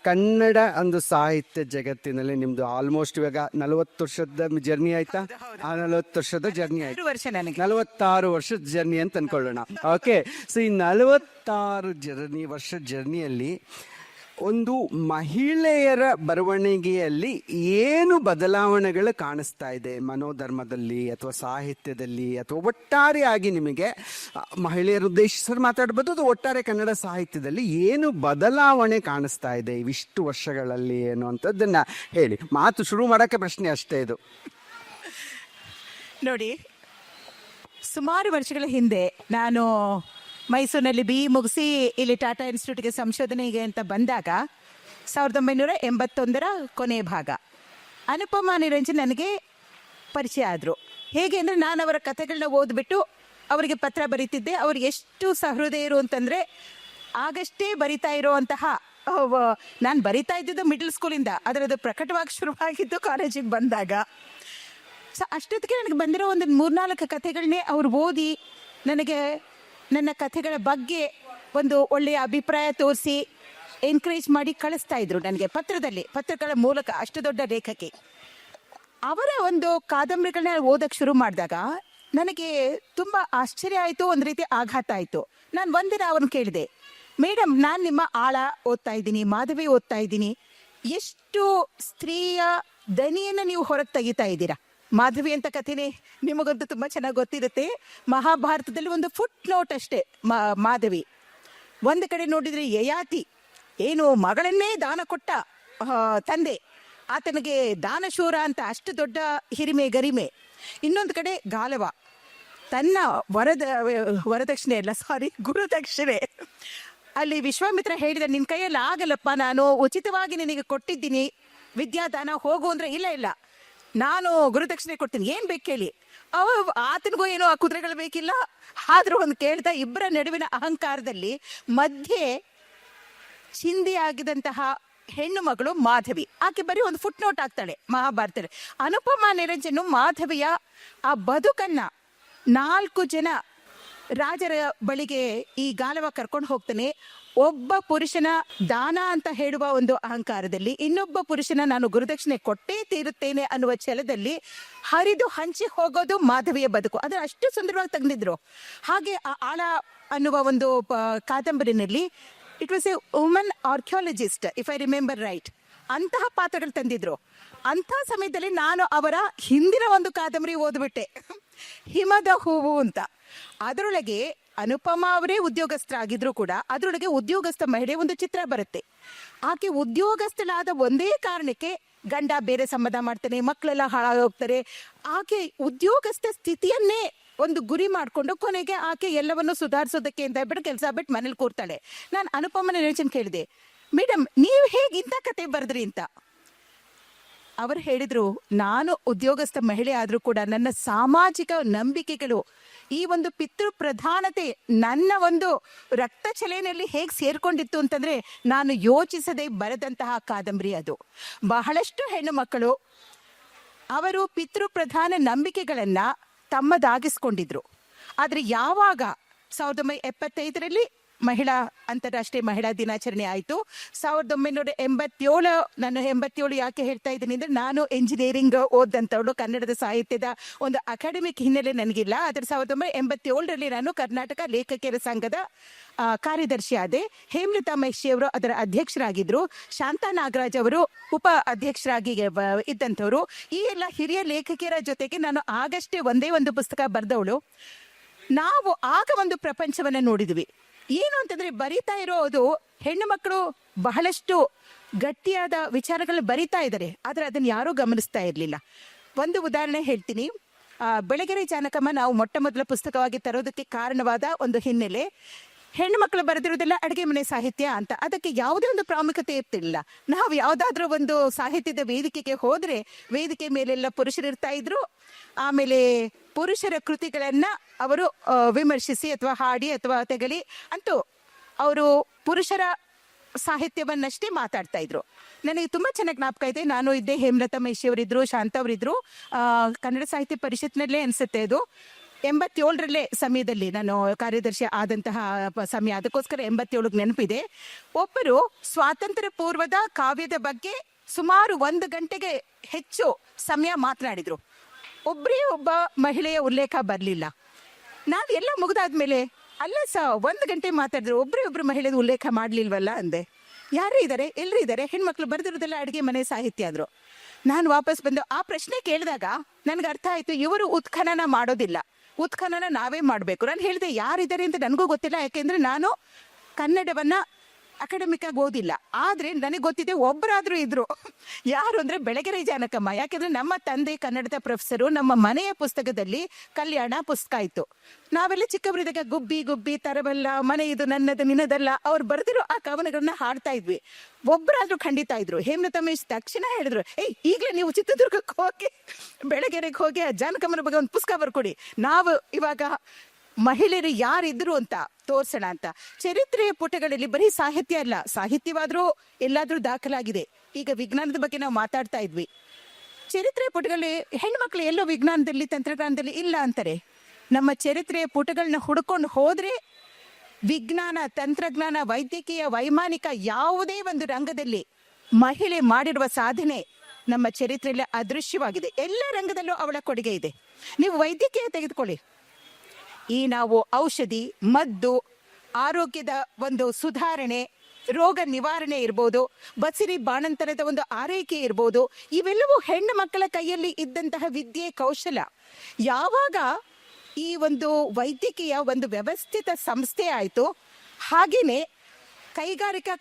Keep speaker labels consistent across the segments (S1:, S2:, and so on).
S1: ಕನ್ನಡ ಒಂದು ಸಾಹಿತ್ಯ ಜಗತ್ತಿನಲ್ಲಿ ನಿಮ್ದು ಆಲ್ಮೋಸ್ಟ್ ಇವಾಗ 40 ವರ್ಷದ ಜರ್ನಿ ಆಯ್ತಾ? 40 ವರ್ಷದ ಜರ್ನಿ ಆಯ್ತು. 46 ವರ್ಷದ ಜರ್ನಿ ಅಂತ ಅನ್ಕೊಳ್ಳೋಣ. ಓಕೆ, ಸೊ ಈ 46 ವರ್ಷದ ಜರ್ನಿಯಲ್ಲಿ ಒಂದು ಮಹಿಳೆಯರ ಬರವಣಿಗೆಯಲ್ಲಿ ಏನು ಬದಲಾವಣೆಗಳು ಕಾಣಿಸ್ತಾ ಇದೆ ಮನೋಧರ್ಮದಲ್ಲಿ ಅಥವಾ ಸಾಹಿತ್ಯದಲ್ಲಿ ಅಥವಾ ಒಟ್ಟಾರೆಯಾಗಿ ನಿಮಗೆ ಮಹಿಳೆಯರು ಉದ್ದೇಶಿಸಿ ಮಾತಾಡ್ಬೋದು, ಅದು ಒಟ್ಟಾರೆ ಕನ್ನಡ ಸಾಹಿತ್ಯದಲ್ಲಿ ಏನು ಬದಲಾವಣೆ ಕಾಣಿಸ್ತಾ ಇದೆ ಇವಿಷ್ಟು ವರ್ಷಗಳಲ್ಲಿ ಅನ್ನುವಂಥದ್ದನ್ನು ಹೇಳಿ. ಮಾತು ಶುರು ಮಾಡೋಕ್ಕೆ ಪ್ರಶ್ನೆ ಅಷ್ಟೇ ಇದು.
S2: ನೋಡಿ, ಸುಮಾರು ವರ್ಷಗಳ ಹಿಂದೆ ನಾನು ಮೈಸೂರಿನಲ್ಲಿ BE ಮುಗಿಸಿ ಇಲ್ಲಿ ಟಾಟಾ ಇನ್ಸ್ಟಿಟ್ಯೂಟ್ಗೆ ಸಂಶೋಧನೆಗೆ ಅಂತ ಬಂದಾಗ 1981 ಕೊನೆಯ ಭಾಗ ಅನುಪಮಾ ನಿರಂಜನ್ ನನಗೆ ಪರಿಚಯ ಆದರು. ಹೇಗೆ ಅಂದರೆ, ನಾನು ಅವರ ಕಥೆಗಳನ್ನ ಓದ್ಬಿಟ್ಟು ಅವರಿಗೆ ಪತ್ರ ಬರೀತಿದ್ದೆ. ಅವ್ರು ಎಷ್ಟು ಸಹೃದಯರು ಅಂತಂದರೆ, ಆಗಷ್ಟೇ ಬರಿತಾ ಇರೋವಂತಹ, ನಾನು ಬರಿತಾ ಇದ್ದಿದ್ದು ಮಿಡಲ್ ಸ್ಕೂಲಿಂದ, ಅದರದ್ದು ಪ್ರಕಟವಾಗಿ ಶುರುವಾಗಿದ್ದು ಕಾಲೇಜಿಗೆ ಬಂದಾಗ. ಸೊ ಅಷ್ಟೊತ್ತಿಗೆ ನನಗೆ ಬಂದಿರೋ ಒಂದು 3-4 ಕಥೆಗಳನ್ನೇ ಅವ್ರು ಓದಿ ನನಗೆ ನನ್ನ ಕಥೆಗಳ ಬಗ್ಗೆ ಒಂದು ಒಳ್ಳೆಯ ಅಭಿಪ್ರಾಯ ತೋರಿಸಿ ಎನ್ಕರೇಜ್ ಮಾಡಿ ಕಳಿಸ್ತಾ ಇದ್ರು ನನಗೆ ಪತ್ರಗಳ ಮೂಲಕ. ಅಷ್ಟು ದೊಡ್ಡ ಲೇಖಕಿ. ಅವರ ಒಂದು ಕಾದಂಬರಿಗಳನ್ನ ಓದಕ್ಕೆ ಶುರು ಮಾಡಿದಾಗ ನನಗೆ ತುಂಬ ಆಶ್ಚರ್ಯ ಆಯಿತು, ಒಂದು ರೀತಿ ಆಘಾತ ಆಯಿತು. ನಾನು ಒಂದಿನ ಅವ್ರನ್ನ ಕೇಳಿದೆ, ಮೇಡಮ್, ನಾನು ನಿಮ್ಮ ಆಳ ಓದ್ತಾ ಇದ್ದೀನಿ, ಮಾಧವಿ ಓದ್ತಾ ಇದ್ದೀನಿ, ಎಷ್ಟು ಸ್ತ್ರೀಯ ದನಿಯನ್ನು ನೀವು ಹೊರಗೆ ತೆಗಿತಾ ಇದ್ದೀರಾ? ಮಾಧವಿ ಅಂತ ಕಥೆನೇ ನಿಮಗಂತೂ ತುಂಬ ಚೆನ್ನಾಗಿ ಗೊತ್ತಿರುತ್ತೆ. ಮಹಾಭಾರತದಲ್ಲಿ ಒಂದು ಫುಟ್ ನೋಟ್ ಅಷ್ಟೇ ಮಾಧವಿ. ಒಂದು ಕಡೆ ನೋಡಿದರೆ ಯಯಾತಿ, ಏನು ಮಗಳನ್ನೇ ದಾನ ಕೊಟ್ಟ ತಂದೆ, ಆತನಿಗೆ ದಾನಶೂರ ಅಂತ ಅಷ್ಟು ದೊಡ್ಡ ಹಿರಿಮೆ ಗರಿಮೆ. ಇನ್ನೊಂದು ಕಡೆ ಗಾಲವ, ತನ್ನ ಗುರುದಕ್ಷಿಣೆ ಅಲ್ಲಿ ವಿಶ್ವಾಮಿತ್ರ ಹೇಳಿದ, ನಿನ್ನ ಕೈಯಲ್ಲಿ ಆಗಲ್ಲಪ್ಪ, ನಾನು ಉಚಿತವಾಗಿ ನಿನಗೆ ಕೊಟ್ಟಿದ್ದೀನಿ ವಿದ್ಯಾದಾನ, ಹೋಗು ಅಂದರೆ ಇಲ್ಲ ನಾನು ಗುರುದಕ್ಷಿಣೆ ಕೊಡ್ತೀನಿ, ಏನು ಬೇಕು ಕೇಳಿ. ಆತನಿಗೂ ಏನೋ ಆ ಕುದುರೆಗಳು ಬೇಕಿಲ್ಲ, ಆದರೂ ಒಂದು ಕೇಳ್ತಾ ಇಬ್ಬರ ನಡುವಿನ ಅಹಂಕಾರದಲ್ಲಿ ಮಧ್ಯೆ ಚಿಂದಿ ಆಗಿದಂತಹ ಹೆಣ್ಣು ಮಗಳು ಮಾಧವಿ. ಆಕೆ ಬರೀ ಒಂದು ಫುಟ್ ನೋಟ್ ಆಗ್ತಾಳೆ ಮಹಾಭಾರತದಲ್ಲಿ. ಅನುಪಮಾ ನಿರಂಜನ್ ಮಾಧವಿಯ ಆ ಬದುಕನ್ನ 4 ಜನ ರಾಜರ ಬಳಿಗೆ ಈ ಗಾಲವ ಕರ್ಕೊಂಡು ಹೋಗ್ತಾನೆ. ಒಬ್ಬ ಪುರುಷನ ದಾನ ಅಂತ ಹೇಳುವ ಒಂದು ಅಹಂಕಾರದಲ್ಲಿ ಇನ್ನೊಬ್ಬ ಪುರುಷನ ನಾನು ಗುರುದಕ್ಷಿಣೆ ಕೊಟ್ಟೇ ತೀರುತ್ತೇನೆ ಅನ್ನುವ ಛಲದಲ್ಲಿ ಹರಿದು ಹಂಚಿ ಹೋಗೋದು ಮಾಧವಿಯ ಬದುಕು. ಅದನ್ನು ಅಷ್ಟು ಸುಂದರವಾಗಿ ತೆಗೆದಿದ್ರು. ಹಾಗೆ ಆ ಆಳ ಅನ್ನುವ ಒಂದು ಕಾದಂಬರಿನಲ್ಲಿ it was a woman archaeologist, if I remember right. ಅಂತಹ ಪಾತ್ರಗಳು ತಂದಿದ್ರು. ಅಂಥ ಸಮಯದಲ್ಲಿ ನಾನು ಅವರ ಹಿಂದಿನ ಒಂದು ಕಾದಂಬರಿ ಓದ್ಬಿಟ್ಟೆ, ಹಿಮದ ಹೂವು ಅಂತ. ಅದರೊಳಗೆ ಅನುಪಮಾ ಅವರೇ ಉದ್ಯೋಗಸ್ಥರಾಗಿದ್ರು ಕೂಡ ಅದರೊಳಗೆ ಉದ್ಯೋಗಸ್ಥ ಮಹಿಳೆ ಒಂದು ಚಿತ್ರ ಬರುತ್ತೆ. ಆಕೆ ಉದ್ಯೋಗಸ್ಥಳಾದ ಒಂದೇ ಕಾರಣಕ್ಕೆ ಗಂಡ ಬೇರೆ ಸಂಬಂಧ ಮಾಡ್ತಾನೆ, ಮಕ್ಕಳೆಲ್ಲ ಹಾಳಾಗೋಗ್ತಾರೆ. ಆಕೆ ಉದ್ಯೋಗಸ್ಥ ಸ್ಥಿತಿಯನ್ನೇ ಒಂದು ಗುರಿ ಮಾಡಿಕೊಂಡು ಕೊನೆಗೆ ಆಕೆ ಎಲ್ಲವನ್ನು ಸುಧಾರಿಸೋದಕ್ಕೆ ಅಂತ ಹೇಳ್ಬಿಟ್ಟು ಕೆಲಸ ಬಿಟ್ಟು ಮನೇಲಿ ಕೂರ್ತಾಳೆ. ನಾನು ಅನುಪಮಾ ನಿರಂಜನ್ ಕೇಳಿದೆ, ಮೇಡಮ್, ನೀವು ಹೇಗೆ ಇಂಥ ಕತೆ ಬರೆದ್ರಿ ಅಂತ. ಅವರು ಹೇಳಿದ್ರು, ನಾನು ಉದ್ಯೋಗಸ್ಥ ಮಹಿಳೆ ಆದರೂ ಕೂಡ ನನ್ನ ಸಾಮಾಜಿಕ ನಂಬಿಕೆಗಳು, ಈ ಒಂದು ಪಿತೃ ಪ್ರಧಾನತೆ ನನ್ನ ಒಂದು ರಕ್ತ ಚಲನೆಯಲ್ಲಿ ಹೇಗೆ ಸೇರ್ಕೊಂಡಿತ್ತು ಅಂತಂದ್ರೆ, ನಾನು ಯೋಚಿಸದೆ ಬರೆದಂತಹ ಕಾದಂಬರಿ ಅದು. ಬಹಳಷ್ಟು ಹೆಣ್ಣು ಮಕ್ಕಳು ಅವರು ಪಿತೃ ಪ್ರಧಾನ ನಂಬಿಕೆಗಳನ್ನ ತಮ್ಮದಾಗಿಸ್ಕೊಂಡಿದ್ರು. ಆದರೆ ಯಾವಾಗ 1975ರಲ್ಲಿ ಅಂತಾರಾಷ್ಟ್ರೀಯ ಮಹಿಳಾ ದಿನಾಚರಣೆ ಆಯಿತು. 1987, ನಾನು 87 ಯಾಕೆ ಹೇಳ್ತಾ ಇದ್ದೀನಿ ಅಂದರೆ, ನಾನು ಎಂಜಿನಿಯರಿಂಗ್ ಓದಂಥವಳು, ಕನ್ನಡದ ಸಾಹಿತ್ಯದ ಒಂದು ಅಕಾಡೆಮಿಕ್ ಹಿನ್ನೆಲೆ ನನಗಿಲ್ಲ. ಆದರೆ 1987ರಲ್ಲಿ ನಾನು ಕರ್ನಾಟಕ ಲೇಖಕಿಯರ ಸಂಘದ ಕಾರ್ಯದರ್ಶಿ ಆದೆ. ಹೇಮಲತಾ ಮೈಷಿ ಅವರು ಅದರ ಅಧ್ಯಕ್ಷರಾಗಿದ್ದರು. ಶಾಂತಾ ನಾಗರಾಜ್ ಅವರು ಉಪ ಅಧ್ಯಕ್ಷರಾಗಿ ಇದ್ದಂಥವ್ರು. ಈ ಎಲ್ಲ ಹಿರಿಯ ಲೇಖಕಿಯರ ಜೊತೆಗೆ ನಾನು ಆಗಷ್ಟೇ ಒಂದೇ ಒಂದು ಪುಸ್ತಕ ಬರೆದವಳು. ನಾವು ಆಗ ಒಂದು ಪ್ರಪಂಚವನ್ನು ನೋಡಿದ್ವಿ. ಏನು ಅಂತಂದ್ರೆ, ಬರಿತಾ ಇರೋದು ಹೆಣ್ಣು ಮಕ್ಕಳು ಬಹಳಷ್ಟು ಗಟ್ಟಿಯಾದ ವಿಚಾರಗಳನ್ನ ಬರಿತಾ ಇದ್ದಾರೆ, ಆದರೆ ಅದನ್ನು ಯಾರೂ ಗಮನಿಸ್ತಾ ಇರಲಿಲ್ಲ. ಒಂದು ಉದಾಹರಣೆ ಹೇಳ್ತೀನಿ. ಬೆಳಗೆರೆ ಜಾನಕಮ್ಮ ನಾವು ಮೊಟ್ಟ ಮೊದಲ ಪುಸ್ತಕವಾಗಿ ತರೋದಕ್ಕೆ ಕಾರಣವಾದ ಒಂದು ಹಿನ್ನೆಲೆ, ಹೆಣ್ಣು ಮಕ್ಕಳು ಬರೆದಿರೋದೆಲ್ಲ ಅಡುಗೆ ಮನೆ ಸಾಹಿತ್ಯ ಅಂತ. ಅದಕ್ಕೆ ಯಾವುದೇ ಒಂದು ಪ್ರಾಮುಖ್ಯತೆ ಇರ್ತಿರ್ಲಿಲ್ಲ. ನಾವು ಯಾವುದಾದ್ರೂ ಒಂದು ಸಾಹಿತ್ಯದ ವೇದಿಕೆಗೆ ಹೋದರೆ ವೇದಿಕೆ ಮೇಲೆಲ್ಲ ಪುರುಷರು ಇರ್ತಾ ಇದ್ರು. ಆಮೇಲೆ ಪುರುಷರ ಕೃತಿಗಳನ್ನ ಅವರು ವಿಮರ್ಶಿಸಿ ಅಥವಾ ಹಾಡಿ ಅಥವಾ ತೆಗಲಿ ಅಂತೂ ಅವರು ಪುರುಷರ ಸಾಹಿತ್ಯವನ್ನಷ್ಟೇ ಮಾತಾಡ್ತಾ ಇದ್ರು. ನನಗೆ ತುಂಬ ಚೆನ್ನಾಗಿ ಜ್ಞಾಪಕ ಇದೆ. ನಾನು ಇದ್ದೆ, ಹೇಮಲತಾ ಮೈಷಿ ಅವರಿದ್ರು, ಶಾಂತ ಅವರಿದ್ರು. ಕನ್ನಡ ಸಾಹಿತ್ಯ ಪರಿಷತ್ನಲ್ಲೇ ಅನಿಸುತ್ತೆ ಅದು. 87ರಲ್ಲೇ ಸಮಯದಲ್ಲಿ ನಾನು ಕಾರ್ಯದರ್ಶಿ ಆದಂತಹ ಸಮಯ, ಅದಕ್ಕೋಸ್ಕರ 87 ನೆನಪಿದೆ. ಒಬ್ಬರು ಸ್ವಾತಂತ್ರ್ಯ ಪೂರ್ವದ ಕಾವ್ಯದ ಬಗ್ಗೆ ಸುಮಾರು 1 ಗಂಟೆಗೆ ಹೆಚ್ಚು ಸಮಯ ಮಾತನಾಡಿದ್ರು. ಒಬ್ಬರೇ ಒಬ್ಬ ಮಹಿಳೆಯ ಉಲ್ಲೇಖ ಬರಲಿಲ್ಲ. ನಾನು ಎಲ್ಲ ಮುಗಿದಾದ್ಮೇಲೆ ಅಲ್ಲ 1 ಗಂಟೆ ಮಾತಾಡಿದ್ರು, ಒಬ್ಬರು ಮಹಿಳೆಯ ಉಲ್ಲೇಖ ಮಾಡಲಿಲ್ವಲ್ಲ ಅಂದೆ. ಯಾರೇ ಇದ್ದಾರೆ, ಎಲ್ಲರೂ ಇದ್ದಾರೆ, ಹೆಣ್ಮಕ್ಳು ಬರೆದಿರೋದೆಲ್ಲ ಅಡುಗೆ ಮನೆ ಸಾಹಿತ್ಯ ಆದ್ರು. ನಾನು ವಾಪಸ್ ಬಂದು ಆ ಪ್ರಶ್ನೆ ಕೇಳಿದಾಗ ನನಗೆ ಅರ್ಥ ಆಯ್ತು, ಇವರು ಉತ್ಖನನ ಮಾಡೋದಿಲ್ಲ, ಉತ್ಖನನ ನಾವೇ ಮಾಡಬೇಕು. ನಾನು ಹೇಳಿದೆ ಯಾರಿದ್ದಾರೆ ಅಂತ ನನಗೂ ಗೊತ್ತಿಲ್ಲ, ಯಾಕೆಂದ್ರೆ ನಾನು ಕನ್ನಡವನ್ನ ಅಕಾಡೆಮಿಕ್ ಆಗಿ ಓದಿಲ್ಲ. ಆದ್ರೆ ನನಗೆ ಗೊತ್ತಿದೆ ಒಬ್ಬರಾದ್ರೂ ಇದ್ರು. ಯಾರು ಅಂದ್ರೆ ಬೆಳಗೆರೆ ಜಾನಕಮ್ಮ. ಯಾಕೆಂದ್ರೆ ನಮ್ಮ ತಂದೆ ಕನ್ನಡದ ಪ್ರೊಫೆಸರು, ನಮ್ಮ ಮನೆಯ ಪುಸ್ತಕದಲ್ಲಿ ಕಲ್ಯಾಣ ಪುಸ್ತಕ ಇತ್ತು. ನಾವೆಲ್ಲ ಚಿಕ್ಕವರಿದ್ದಾಗ ಗುಬ್ಬಿ ಗುಬ್ಬಿ ತರಬಲ್ಲ, ಮನೆ ಇದು ನನ್ನದು ನಿನ್ನದಲ್ಲ, ಅವ್ರು ಬರೆದಿರೋ ಆ ಕವನಗಳನ್ನ ಹಾಡ್ತಾ ಇದ್ವಿ. ಒಬ್ಬರಾದ್ರೂ ಖಂಡಿತ ಇದ್ರು. ಹೇಮಲತಮೇಶ್ ತಕ್ಷಣ ಹೇಳಿದ್ರು, ಈಗಲೇ ನೀವು ಚಿತ್ರದುರ್ಗಕ್ಕೆ ಹೋಗಿ ಬೆಳಗೆರೆಗೆ ಹೋಗಿ ಆ ಜಾನಕಮ್ಮನ ಬಗ್ಗೆ ಒಂದು ಪುಸ್ತಕ ಬರ್ಕೊಡಿ, ನಾವು ಇವಾಗ ಮಹಿಳೆಯರು ಯಾರಿದ್ರು ಅಂತ ತೋರ್ಸೋಣ ಅಂತ. ಚರಿತ್ರೆಯ ಪುಟಗಳಲ್ಲಿ ಬರೀ ಸಾಹಿತ್ಯ ಅಲ್ಲ, ಸಾಹಿತ್ಯವಾದ್ರೂ ಎಲ್ಲಾದ್ರೂ ದಾಖಲಾಗಿದೆ. ಈಗ ವಿಜ್ಞಾನದ ಬಗ್ಗೆ ನಾವು ಮಾತಾಡ್ತಾ ಇದ್ವಿ. ಚರಿತ್ರೆಯ ಪುಟಗಳಲ್ಲಿ ಹೆಣ್ಮಕ್ಳು ಎಲ್ಲೋ ವಿಜ್ಞಾನದಲ್ಲಿ ತಂತ್ರಜ್ಞಾನದಲ್ಲಿ ಇಲ್ಲ ಅಂತಾರೆ. ನಮ್ಮ ಚರಿತ್ರೆಯ ಪುಟಗಳನ್ನ ಹುಡ್ಕೊಂಡು ಹೋದ್ರೆ ವಿಜ್ಞಾನ, ತಂತ್ರಜ್ಞಾನ, ವೈದ್ಯಕೀಯ, ವೈಮಾನಿಕ ಯಾವುದೇ ಒಂದು ರಂಗದಲ್ಲಿ ಮಹಿಳೆ ಮಾಡಿರುವ ಸಾಧನೆ ನಮ್ಮ ಚರಿತ್ರೆಯಲ್ಲಿ ಅದೃಶ್ಯವಾಗಿದೆ. ಎಲ್ಲ ರಂಗದಲ್ಲೂ ಅವಳ ಕೊಡುಗೆ ಇದೆ. ನೀವು ವೈದ್ಯಕೀಯ ತೆಗೆದುಕೊಳ್ಳಿ, ಈ ನಾವು ಔಷಧಿ, ಮದ್ದು, ಆರೋಗ್ಯದ ಒಂದು ಸುಧಾರಣೆ, ರೋಗ ನಿವಾರಣೆ ಇರ್ಬೋದು, ಬಸಿರಿ ಬಾಣಂತನದ ಒಂದು ಆರೈಕೆ ಇರ್ಬೋದು, ಇವೆಲ್ಲವೂ ಹೆಣ್ಣು ಮಕ್ಕಳ ಕೈಯಲ್ಲಿ ಇದ್ದಂತಹ ವಿದ್ಯೆ, ಕೌಶಲ. ಯಾವಾಗ ಈ ಒಂದು ವೈದ್ಯಕೀಯ ಒಂದು ವ್ಯವಸ್ಥಿತ ಸಂಸ್ಥೆ ಆಯಿತು, ಹಾಗೇನೆ ಕೈಗಾರಿಕಾ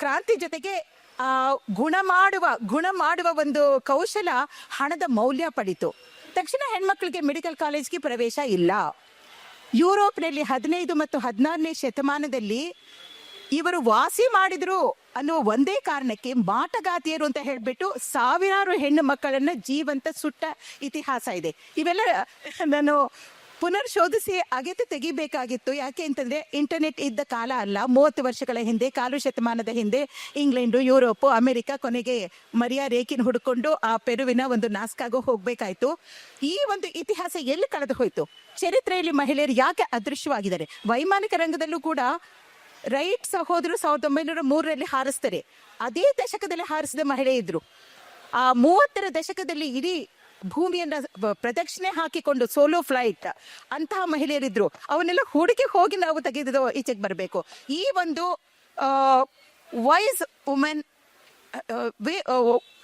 S2: ಕ್ರಾಂತಿ ಜೊತೆಗೆ ಗುಣ ಮಾಡುವ ಒಂದು ಕೌಶಲ ಹಣದ ಮೌಲ್ಯ ಪಡಿತು. ತಕ್ಷಣ ಹೆಣ್ಮಕ್ಳಿಗೆ ಮೆಡಿಕಲ್ ಕಾಲೇಜ್ಗೆ ಪ್ರವೇಶ ಇಲ್ಲ. ಯುರೋಪ್ನಲ್ಲಿ 15 ಮತ್ತು 16ನೇ ಶತಮಾನದಲ್ಲಿ ಇವರು ವಾಸಿ ಮಾಡಿದ್ರು ಅನ್ನುವ ಒಂದೇ ಕಾರಣಕ್ಕೆ ಮಾಟಗಾತಿಯರು ಅಂತ ಹೇಳ್ಬಿಟ್ಟು ಸಾವಿರಾರು ಹೆಣ್ಣು ಮಕ್ಕಳನ್ನ ಜೀವಂತ ಸುಟ್ಟ ಇತಿಹಾಸ ಇದೆ. ಇವೆಲ್ಲ ನಾನು ಪುನರ್ಶೋಧಿಸಿ ಅಗೆದು ತೆಗಿಬೇಕಾಗಿತ್ತು. ಯಾಕೆ ಅಂತಂದ್ರೆ ಇಂಟರ್ನೆಟ್ ಇದ್ದ ಕಾಲ ಅಲ್ಲ. 30 ವರ್ಷಗಳ ಹಿಂದೆ, ಕಾಲು ಶತಮಾನದ ಹಿಂದೆ ಇಂಗ್ಲೆಂಡು, ಯುರೋಪು, ಅಮೆರಿಕ, ಕೊನೆಗೆ ಮರಿಯಾ ರೇಕಿನ್ ಹುಡ್ಕೊಂಡು ಆ ಪೆರುವಿನ ಒಂದು ನಾಸ್ಕಾಗೋ ಹೋಗ್ಬೇಕಾಯ್ತು. ಈ ಒಂದು ಇತಿಹಾಸ ಎಲ್ಲಿ ಕಳೆದು ಹೋಯ್ತು? ಚರಿತ್ರೆಯಲ್ಲಿ ಮಹಿಳೆಯರು ಯಾಕೆ ಅದೃಶ್ಯವಾಗಿದ್ದಾರೆ? ವೈಮಾನಿಕ ರಂಗದಲ್ಲೂ ಕೂಡ ರೈಟ್ ಸಹೋದರು 1903ರಲ್ಲಿ ಹಾರಿಸ್ತಾರೆ. ಅದೇ ದಶಕದಲ್ಲಿ ಹಾರಿಸಿದ ಮಹಿಳೆ ಇದ್ರು. ಆ 30ರ ದಶಕದಲ್ಲಿ ಇಡೀ ಭೂಮಿಯನ್ನ ಪ್ರದಕ್ಷಿಣೆ ಹಾಕಿಕೊಂಡು ಸೋಲೋ ಫ್ಲೈಟ್ ಅಂತಹ ಮಹಿಳೆಯರಿದ್ರು. ಅವನ್ನೆಲ್ಲ ಹುಡುಕಿ ಹೋಗಿ ನಾವು ತೆಗೆದು ಈಚೆಗೆ ಬರಬೇಕು. ಈ ಒಂದು wise women,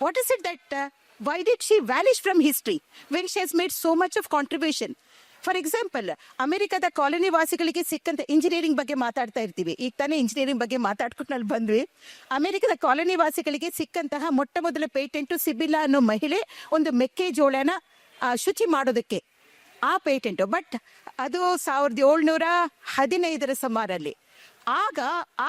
S2: what is it that why did she vanish from history when she has made so much of contribution? For example, ಅಮೆರಿಕದ ಕಾಲೋನಿ ವಾಸಿಗಳಿಗೆ ಸಿಕ್ಕಂತ ಇಂಜಿನಿಯರಿಂಗ್ ಬಗ್ಗೆ ಮಾತಾಡ್ತಾ ಇರ್ತೀವಿ. ಈಗ ತಾನೇ ಇಂಜಿನಿಯರಿಂಗ್ ಬಗ್ಗೆ ಮಾತಾಡ್ಕೊಂಡು ಅಲ್ಲಿ ಬಂದ್ವಿ. ಅಮೆರಿಕದ ಕಾಲೋನಿ ವಾಸಿಗಳಿಗೆ ಸಿಕ್ಕಂತಹ ಮೊಟ್ಟ ಮೊದಲ ಪೇಟೆಂಟು ಸಿಬಿಲ್ಲಾ ಅನ್ನೋ ಮಹಿಳೆ ಒಂದು ಮೆಕ್ಕೆಜೋಳನ ಶುಚಿ ಮಾಡೋದಕ್ಕೆ ಆ ಪೇಟೆಂಟು. ಬಟ್ ಅದು 1715ರ ಸುಮಾರಲ್ಲಿ. ಆಗ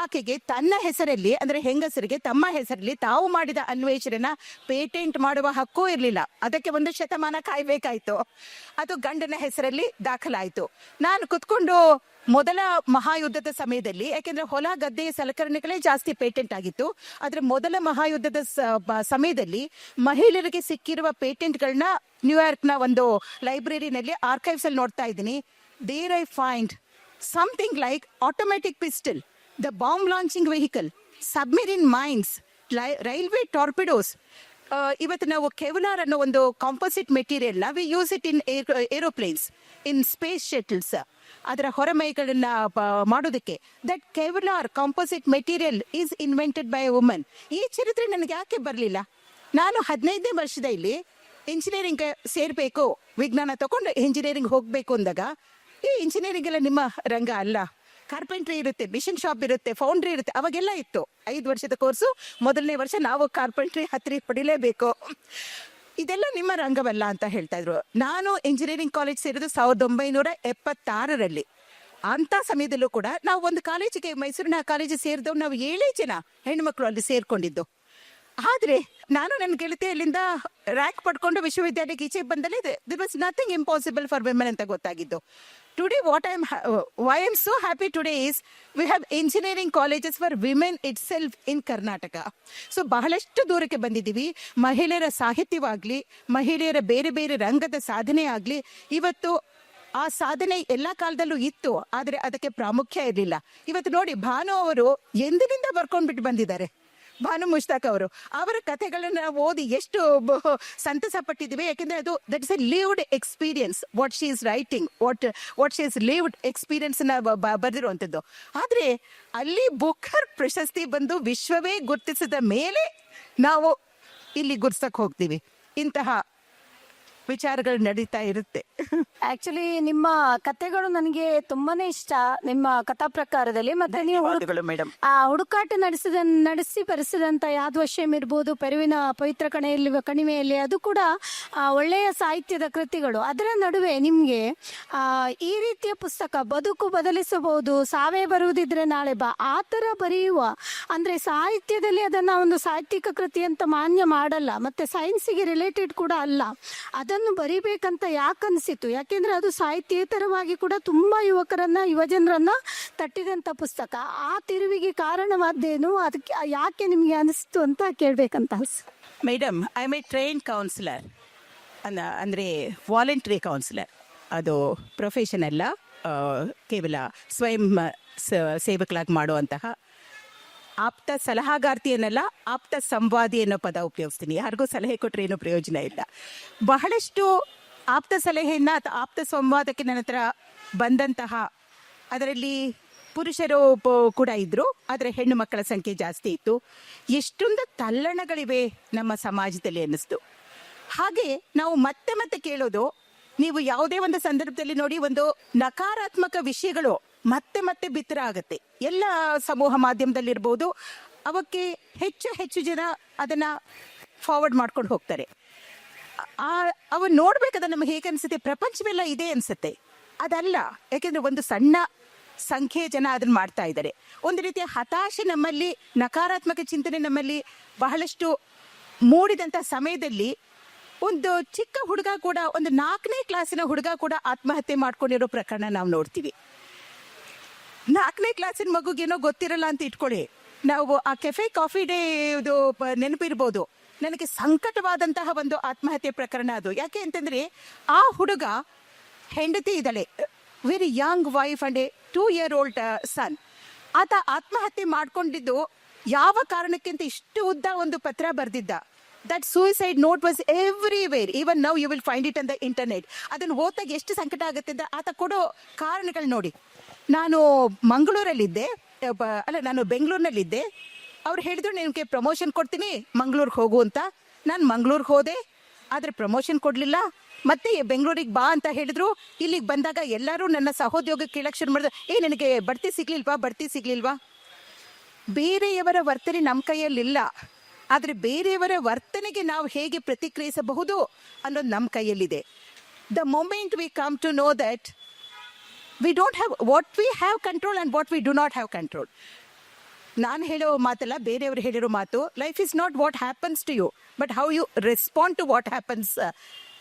S2: ಆಕೆಗೆ ತನ್ನ ಹೆಸರಲ್ಲಿ, ಅಂದ್ರೆ ಹೆಂಗಸರಿಗೆ ತಮ್ಮ ಹೆಸರಲ್ಲಿ ತಾವು ಮಾಡಿದ ಅನ್ವೇಷಣೆನ ಪೇಟೆಂಟ್ ಮಾಡುವ ಹಕ್ಕೂ ಇರಲಿಲ್ಲ. ಅದಕ್ಕೆ 1 ಶತಮಾನ ಕಾಯ್ಬೇಕಾಯ್ತು. ಅದು ಗಂಡನ ಹೆಸರಲ್ಲಿ ದಾಖಲಾಯಿತು. ನಾನು ಕುತ್ಕೊಂಡು ಮೊದಲ ಮಹಾಯುದ್ಧದ ಸಮಯದಲ್ಲಿ, ಯಾಕೆಂದ್ರೆ ಹೊಲ ಗದ್ದೆಯ ಸಲಕರಣೆಗಳೇ ಜಾಸ್ತಿ ಪೇಟೆಂಟ್ ಆಗಿತ್ತು, ಆದ್ರೆ ಮೊದಲ ಮಹಾಯುದ್ಧದ ಸಮಯದಲ್ಲಿ ಮಹಿಳೆಯರಿಗೆ ಸಿಕ್ಕಿರುವ ಪೇಟೆಂಟ್ಗಳನ್ನ ನ್ಯೂಯಾರ್ಕ್ನ ಒಂದು ಲೈಬ್ರರಿನಲ್ಲಿ ಆರ್ಕೈವ್ಸ್ ಅಲ್ಲಿ ನೋಡ್ತಾ ಇದ್ದೀನಿ. There I find something like automatic pistol, the bomb launching vehicle, submarine mines, railway torpedoes. ಇವತ್ತು ನಾವು ಕೆವಲಾರ್ ಅನ್ನೋ ಒಂದು composite material we use it in aeroplanes, in space shuttles. ಅದರ ಹೊರಮೈಗಳನ್ನ ಮಾಡೋದಕ್ಕೆ that Kevlar composite material is invented by a woman. ಈ ಚರಿತ್ರೆ ನನಗೆ ಯಾಕೆ ಬರಲಿಲ್ಲ? ನಾನು 15ನೇ ವರ್ಷದಲ್ಲಿ ಇಂಜಿನಿಯರಿಂಗ್ ಸೇರ್ಬೇಕು, ವಿಜ್ಞಾನ ತಗೊಂಡು ಇಂಜಿನಿಯರಿಂಗ್ ಹೋಗ್ಬೇಕು ಅಂದಾಗ, ಈ ಇಂಜಿನಿಯರಿಂಗ್ ಎಲ್ಲ ನಿಮ್ಮ ರಂಗ ಅಲ್ಲ. ಕಾರ್ಪೆಂಟ್ರಿ ಇರುತ್ತೆ, ಮಿಷನ್ ಶಾಪ್ ಇರುತ್ತೆ, ಫೌಂಡ್ರಿ ಇರುತ್ತೆ. ಅವಾಗೆಲ್ಲ ಇತ್ತು. 5 ವರ್ಷದ ಕೋರ್ಸು, ಮೊದಲನೇ ವರ್ಷ ನಾವು ಕಾರ್ಪೆಂಟ್ರಿ ಹತ್ತಿರ ಪಡಿಲೇಬೇಕು. ಇದೆಲ್ಲ ನಿಮ್ಮ ರಂಗವಲ್ಲ ಅಂತ ಹೇಳ್ತಾ ಇದ್ರು. ನಾನು ಇಂಜಿನಿಯರಿಂಗ್ ಕಾಲೇಜ್ ಸೇರಿದ್ದು 1976ರಲ್ಲಿ. ಅಂತ ಸಮಯದಲ್ಲೂ ಕೂಡ ನಾವು ಒಂದು ಕಾಲೇಜಿಗೆ, ಮೈಸೂರಿನ ಕಾಲೇಜಿಗೆ ಸೇರಿದವು ನಾವು 7 ಜನ ಹೆಣ್ಮಕ್ಳು ಅಲ್ಲಿ ಸೇರ್ಕೊಂಡಿದ್ದು. ಆದ್ರೆ ನಾನು ನನ್ನ ಗೆಳತಿ ಅಲ್ಲಿಂದ ರ್ಯಾಂಕ್ ಪಡ್ಕೊಂಡು ವಿಶ್ವವಿದ್ಯಾಲಯಕ್ಕೆ ಈಚೆ ಬಂದಲ್ಲಿ there was nothing impossible for women ಅಂತ ಗೊತ್ತಾಗಿದ್ದು. Today why I am so happy today is we have engineering colleges for women itself in Karnataka. So ಬಹಳಷ್ಟು ದೂರಕ್ಕೆ ಬಂದಿದ್ದೀವಿ. ಮಹಿಳೆಯರ ಸಾಹಿತ್ಯವಾಗ್ಲಿ, ಮಹಿಳೆಯರ ಬೇರೆ ಬೇರೆ ರಂಗದ ಸಾಧನೆ ಆಗ್ಲಿ, ಇವತ್ತು ಆ ಸಾಧನೆ ಎಲ್ಲಾ ಕಾಲದಲ್ಲೂ ಇತ್ತು, ಆದ್ರೆ ಅದಕ್ಕೆ ಪ್ರಾಮುಖ್ಯ ಇರಲಿಲ್ಲ. ಇವತ್ತು ನೋಡಿ, ಭಾನು ಅವರು ಎಂದಿನಿಂದ ಬರ್ಕೊಂಡ್ಬಿಟ್ಟು ಬಂದಿದ್ದಾರೆ. ಭಾನು ಮುಷ್ತಾಕ್ ಅವರು, ಅವರ ಕಥೆಗಳನ್ನ ಓದಿ ಎಷ್ಟು ಸಂತಸ ಪಟ್ಟಿದ್ದೀವಿ. ಯಾಕೆಂದ್ರೆ ಅದು that is A lived experience. What she is writing, what she is lived experience ನ ಬರೆದಿರುವಂತದ್ದು. ಆದ್ರೆ ಅಲ್ಲಿ ಬುಕರ್ ಪ್ರಶಸ್ತಿ ಬಂದು ವಿಶ್ವವೇ ಗುರುತಿಸಿದ ಮೇಲೆ ನಾವು ಇಲ್ಲಿ ಗುರ್ಸಕ್ ಹೋಗ್ತೀವಿ. ಇಂತಹ ವಿಚಾರಗಳು ನಡೀತಾ ಇರುತ್ತೆ.
S3: ಆಕ್ಚುಲಿ ನಿಮ್ಮ ಕಥೆಗಳು ನನಗೆ ತುಂಬಾನೇ ಇಷ್ಟ, ನಿಮ್ಮ ಕಥಾ ಪ್ರಕಾರದಲ್ಲಿ. ಮತ್ತೆ ನೀವು
S2: ಮೇಡಮ್,
S3: ಆ ಹುಡುಕಾಟ ನಡೆಸಿ ಬರೆಸಿದಂತ ಯಾದವಶ್ಯಂ ಇರ್ಬೋದು, ಪೆರುವಿನ ಪವಿತ್ರ ಕಣಿವೆಯಲ್ಲಿ, ಅದು ಕೂಡ ಒಳ್ಳೆಯ ಸಾಹಿತ್ಯದ ಕೃತಿಗಳು. ಅದರ ನಡುವೆ ನಿಮ್ಗೆ ಈ ರೀತಿಯ ಪುಸ್ತಕ, ಬದುಕು ಬದಲಿಸಬಹುದು, ಸಾವೇ ಬರುವುದಿದ್ರೆ ನಾಳೆ ಬಾ, ಆ ತರ ಬರೆಯುವ, ಅಂದ್ರೆ ಸಾಹಿತ್ಯದಲ್ಲಿ ಅದನ್ನ ಒಂದು ಸಾಹಿತ್ಯಿಕ ಕೃತಿ ಅಂತ ಮಾನ್ಯ ಮಾಡಲ್ಲ, ಮತ್ತೆ ಸೈನ್ಸಿಗೆ ರಿಲೇಟೆಡ್ ಕೂಡ ಅಲ್ಲ. ಅದನ್ನು ಬರಿಬೇಕಂತ ಯಾಕೆ ಅನಿಸಿತು? ಯಾಕೆಂದ್ರೆ ಅದು ಸಾಹಿತ್ಯೇತರವಾಗಿ ಕೂಡ ತುಂಬಾ ಯುವಜನರನ್ನ ತಟ್ಟಿದಂತ ಪುಸ್ತಕ. ಆ ತಿರುವಿಗೆ ಕಾರಣವಾದ್ದೇನು, ಅದಕ್ಕೆ ಯಾಕೆ ನಿಮ್ಗೆ ಅನಿಸ್ತು ಅಂತ ಕೇಳ್ಬೇಕಂತ.
S2: Madam, I am a train counsellor, ಅಂದ್ರೆ ವಾಲಂಟರಿ ಕೌನ್ಸಿಲರ್. ಅದು ಪ್ರೊಫೆಷನ್ ಅಲ್ಲ, ಕೇವಲ ಸ್ವಯಂ ಸೇವಕಲಾಗಿ ಮಾಡುವಂತಹ ಆಪ್ತ ಸಲಹಾಗಾರ್ತಿ ಅನ್ನಲ್ಲ, ಆಪ್ತ ಸಂವಾದಿ ಅನ್ನೋ ಪದ ಉಪಯೋಗಿಸ್ತೀನಿ. ಯಾರಿಗೂ ಸಲಹೆ ಕೊಟ್ಟರೆ ಏನೂ ಪ್ರಯೋಜನ ಇಲ್ಲ. ಬಹಳಷ್ಟು ಆಪ್ತ ಸಲಹೆಯನ್ನ ಅಥವಾ ಆಪ್ತ ಸಂವಾದಕ್ಕೆ ನನ್ನ ಹತ್ರ ಬಂದಂತಹ, ಅದರಲ್ಲಿ ಪುರುಷರು ಕೂಡ ಇದ್ರು, ಆದರೆ ಹೆಣ್ಣು ಮಕ್ಕಳ ಸಂಖ್ಯೆ ಜಾಸ್ತಿ ಇತ್ತು. ಎಷ್ಟೊಂದು ತಲ್ಲಣಗಳಿವೆ ನಮ್ಮ ಸಮಾಜದಲ್ಲಿ ಅನ್ನಿಸ್ತು. ಹಾಗೆ ನಾವು ಮತ್ತೆ ಮತ್ತೆ ಕೇಳೋದು, ನೀವು ಯಾವುದೇ ಒಂದು ಸಂದರ್ಭದಲ್ಲಿ ನೋಡಿ, ಒಂದು ನಕಾರಾತ್ಮಕ ವಿಷಯಗಳು ಮತ್ತೆ ಮತ್ತೆ ಬಿತ್ತರ ಆಗತ್ತೆ. ಎಲ್ಲ ಸಮೂಹ ಮಾಧ್ಯಮದಲ್ಲಿರ್ಬೋದು, ಅವಕ್ಕೆ ಹೆಚ್ಚು ಹೆಚ್ಚು ಜನ ಅದನ್ನ ಫಾರ್ವರ್ಡ್ ಮಾಡ್ಕೊಂಡು ಹೋಗ್ತಾರೆ. ಅವ ನೋಡ್ಬೇಕಾದ್ರೆ ನಮಗೆ ಹೇಗೆ ಅನ್ಸುತ್ತೆ, ಪ್ರಪಂಚವೆಲ್ಲ ಇದೆ ಅನ್ಸುತ್ತೆ. ಅದಲ್ಲ, ಯಾಕೆಂದ್ರೆ ಒಂದು ಸಣ್ಣ ಸಂಖ್ಯೆಯ ಜನ ಅದನ್ನ ಮಾಡ್ತಾ ಇದ್ದಾರೆ. ಒಂದು ರೀತಿಯ ಹತಾಶೆ ನಮ್ಮಲ್ಲಿ, ನಕಾರಾತ್ಮಕ ಚಿಂತನೆ ನಮ್ಮಲ್ಲಿ ಬಹಳಷ್ಟು ಮೂಡಿದಂತ ಸಮಯದಲ್ಲಿ ಒಂದು ಚಿಕ್ಕ ಹುಡುಗ ಕೂಡ, ಒಂದು 4ನೇ ಕ್ಲಾಸಿನ ಹುಡುಗ ಕೂಡ ಆತ್ಮಹತ್ಯೆ ಮಾಡ್ಕೊಂಡಿರೋ ಪ್ರಕರಣ ನಾವು ನೋಡ್ತೀವಿ. 4ನೇ ಕ್ಲಾಸಿನ ಮಗುಗೇನೋ ಗೊತ್ತಿರಲ್ಲ ಅಂತ ಇಟ್ಕೊಳ್ಳಿ. ನಾವು ಆ ಕೆಫೆ ಕಾಫಿ ಡೇ ಇದು ನೆನಪಿರ್ಬೋದು. ನನಗೆ ಸಂಕಟವಾದಂತಹ ಒಂದು ಆತ್ಮಹತ್ಯೆ ಪ್ರಕರಣ ಅದು. ಯಾಕೆ ಅಂತಂದ್ರೆ, ಆ ಹುಡುಗ ಹೆಂಡತಿ ಇದ್ದಾಳೆ, very Young wife and A 2-year-old ಸನ್. ಆತ ಆತ್ಮಹತ್ಯೆ ಮಾಡ್ಕೊಂಡಿದ್ದು ಯಾವ ಕಾರಣಕ್ಕಿಂತ ಇಷ್ಟು ಉದ್ದ ಒಂದು ಪತ್ರ ಬರೆದಿದ್ದ. That suicide note was everywhere. Even now you will find it on the internet. ಅದನ್ನು ಓದ್ದಾಗ ಎಷ್ಟು ಸಂಕಟ ಆಗುತ್ತೆ ಅಂತ ಆತ ಕೊಡೋ ಕಾರಣಗಳು ನೋಡಿ. ನಾನು ಮಂಗಳೂರಲ್ಲಿದ್ದೆ, ನಾನು ಬೆಂಗಳೂರಿನಲ್ಲಿದ್ದೆ. ಅವ್ರು ಹೇಳಿದ್ರು, ನಿನಗೆ ಪ್ರಮೋಷನ್ ಕೊಡ್ತೀನಿ, ಮಂಗಳೂರಿಗೆ ಹೋಗು ಅಂತ. ನಾನು ಮಂಗಳೂರಿಗೆ ಹೋದೆ, ಆದರೆ ಪ್ರಮೋಷನ್ ಕೊಡಲಿಲ್ಲ. ಮತ್ತೆ ಬೆಂಗಳೂರಿಗೆ ಬಾ ಅಂತ ಹೇಳಿದ್ರು. ಇಲ್ಲಿಗೆ ಬಂದಾಗ ಎಲ್ಲರೂ ನನ್ನ ಸಹೋದ್ಯೋಗ ಕೇಳಕ್ಕೆ ಶುರು ಮಾಡಿದ್ರು, ನನಗೆ ಬಡ್ತಿ ಸಿಗ್ಲಿಲ್ವಾ. ಬೇರೆಯವರ ವರ್ತನೆ ನಮ್ಮ ಕೈಯಲ್ಲಿಲ್ಲ, ಆದರೆ ಬೇರೆಯವರ ವರ್ತನೆಗೆ ನಾವು ಹೇಗೆ ಪ್ರತಿಕ್ರಿಯಿಸಬಹುದು ಅನ್ನೋದು ನಮ್ಮ ಕೈಯಲ್ಲಿದೆ. The moment we come to know that we don't have what we have control and what we do not have control. ನಾನು ಹೇಳೋ ಮಾತಲ್ಲ, ಬೇರೆಯವರು ಹೇಳಿರೋ ಮಾತು. Life is not what happens to you, but how you respond to what happens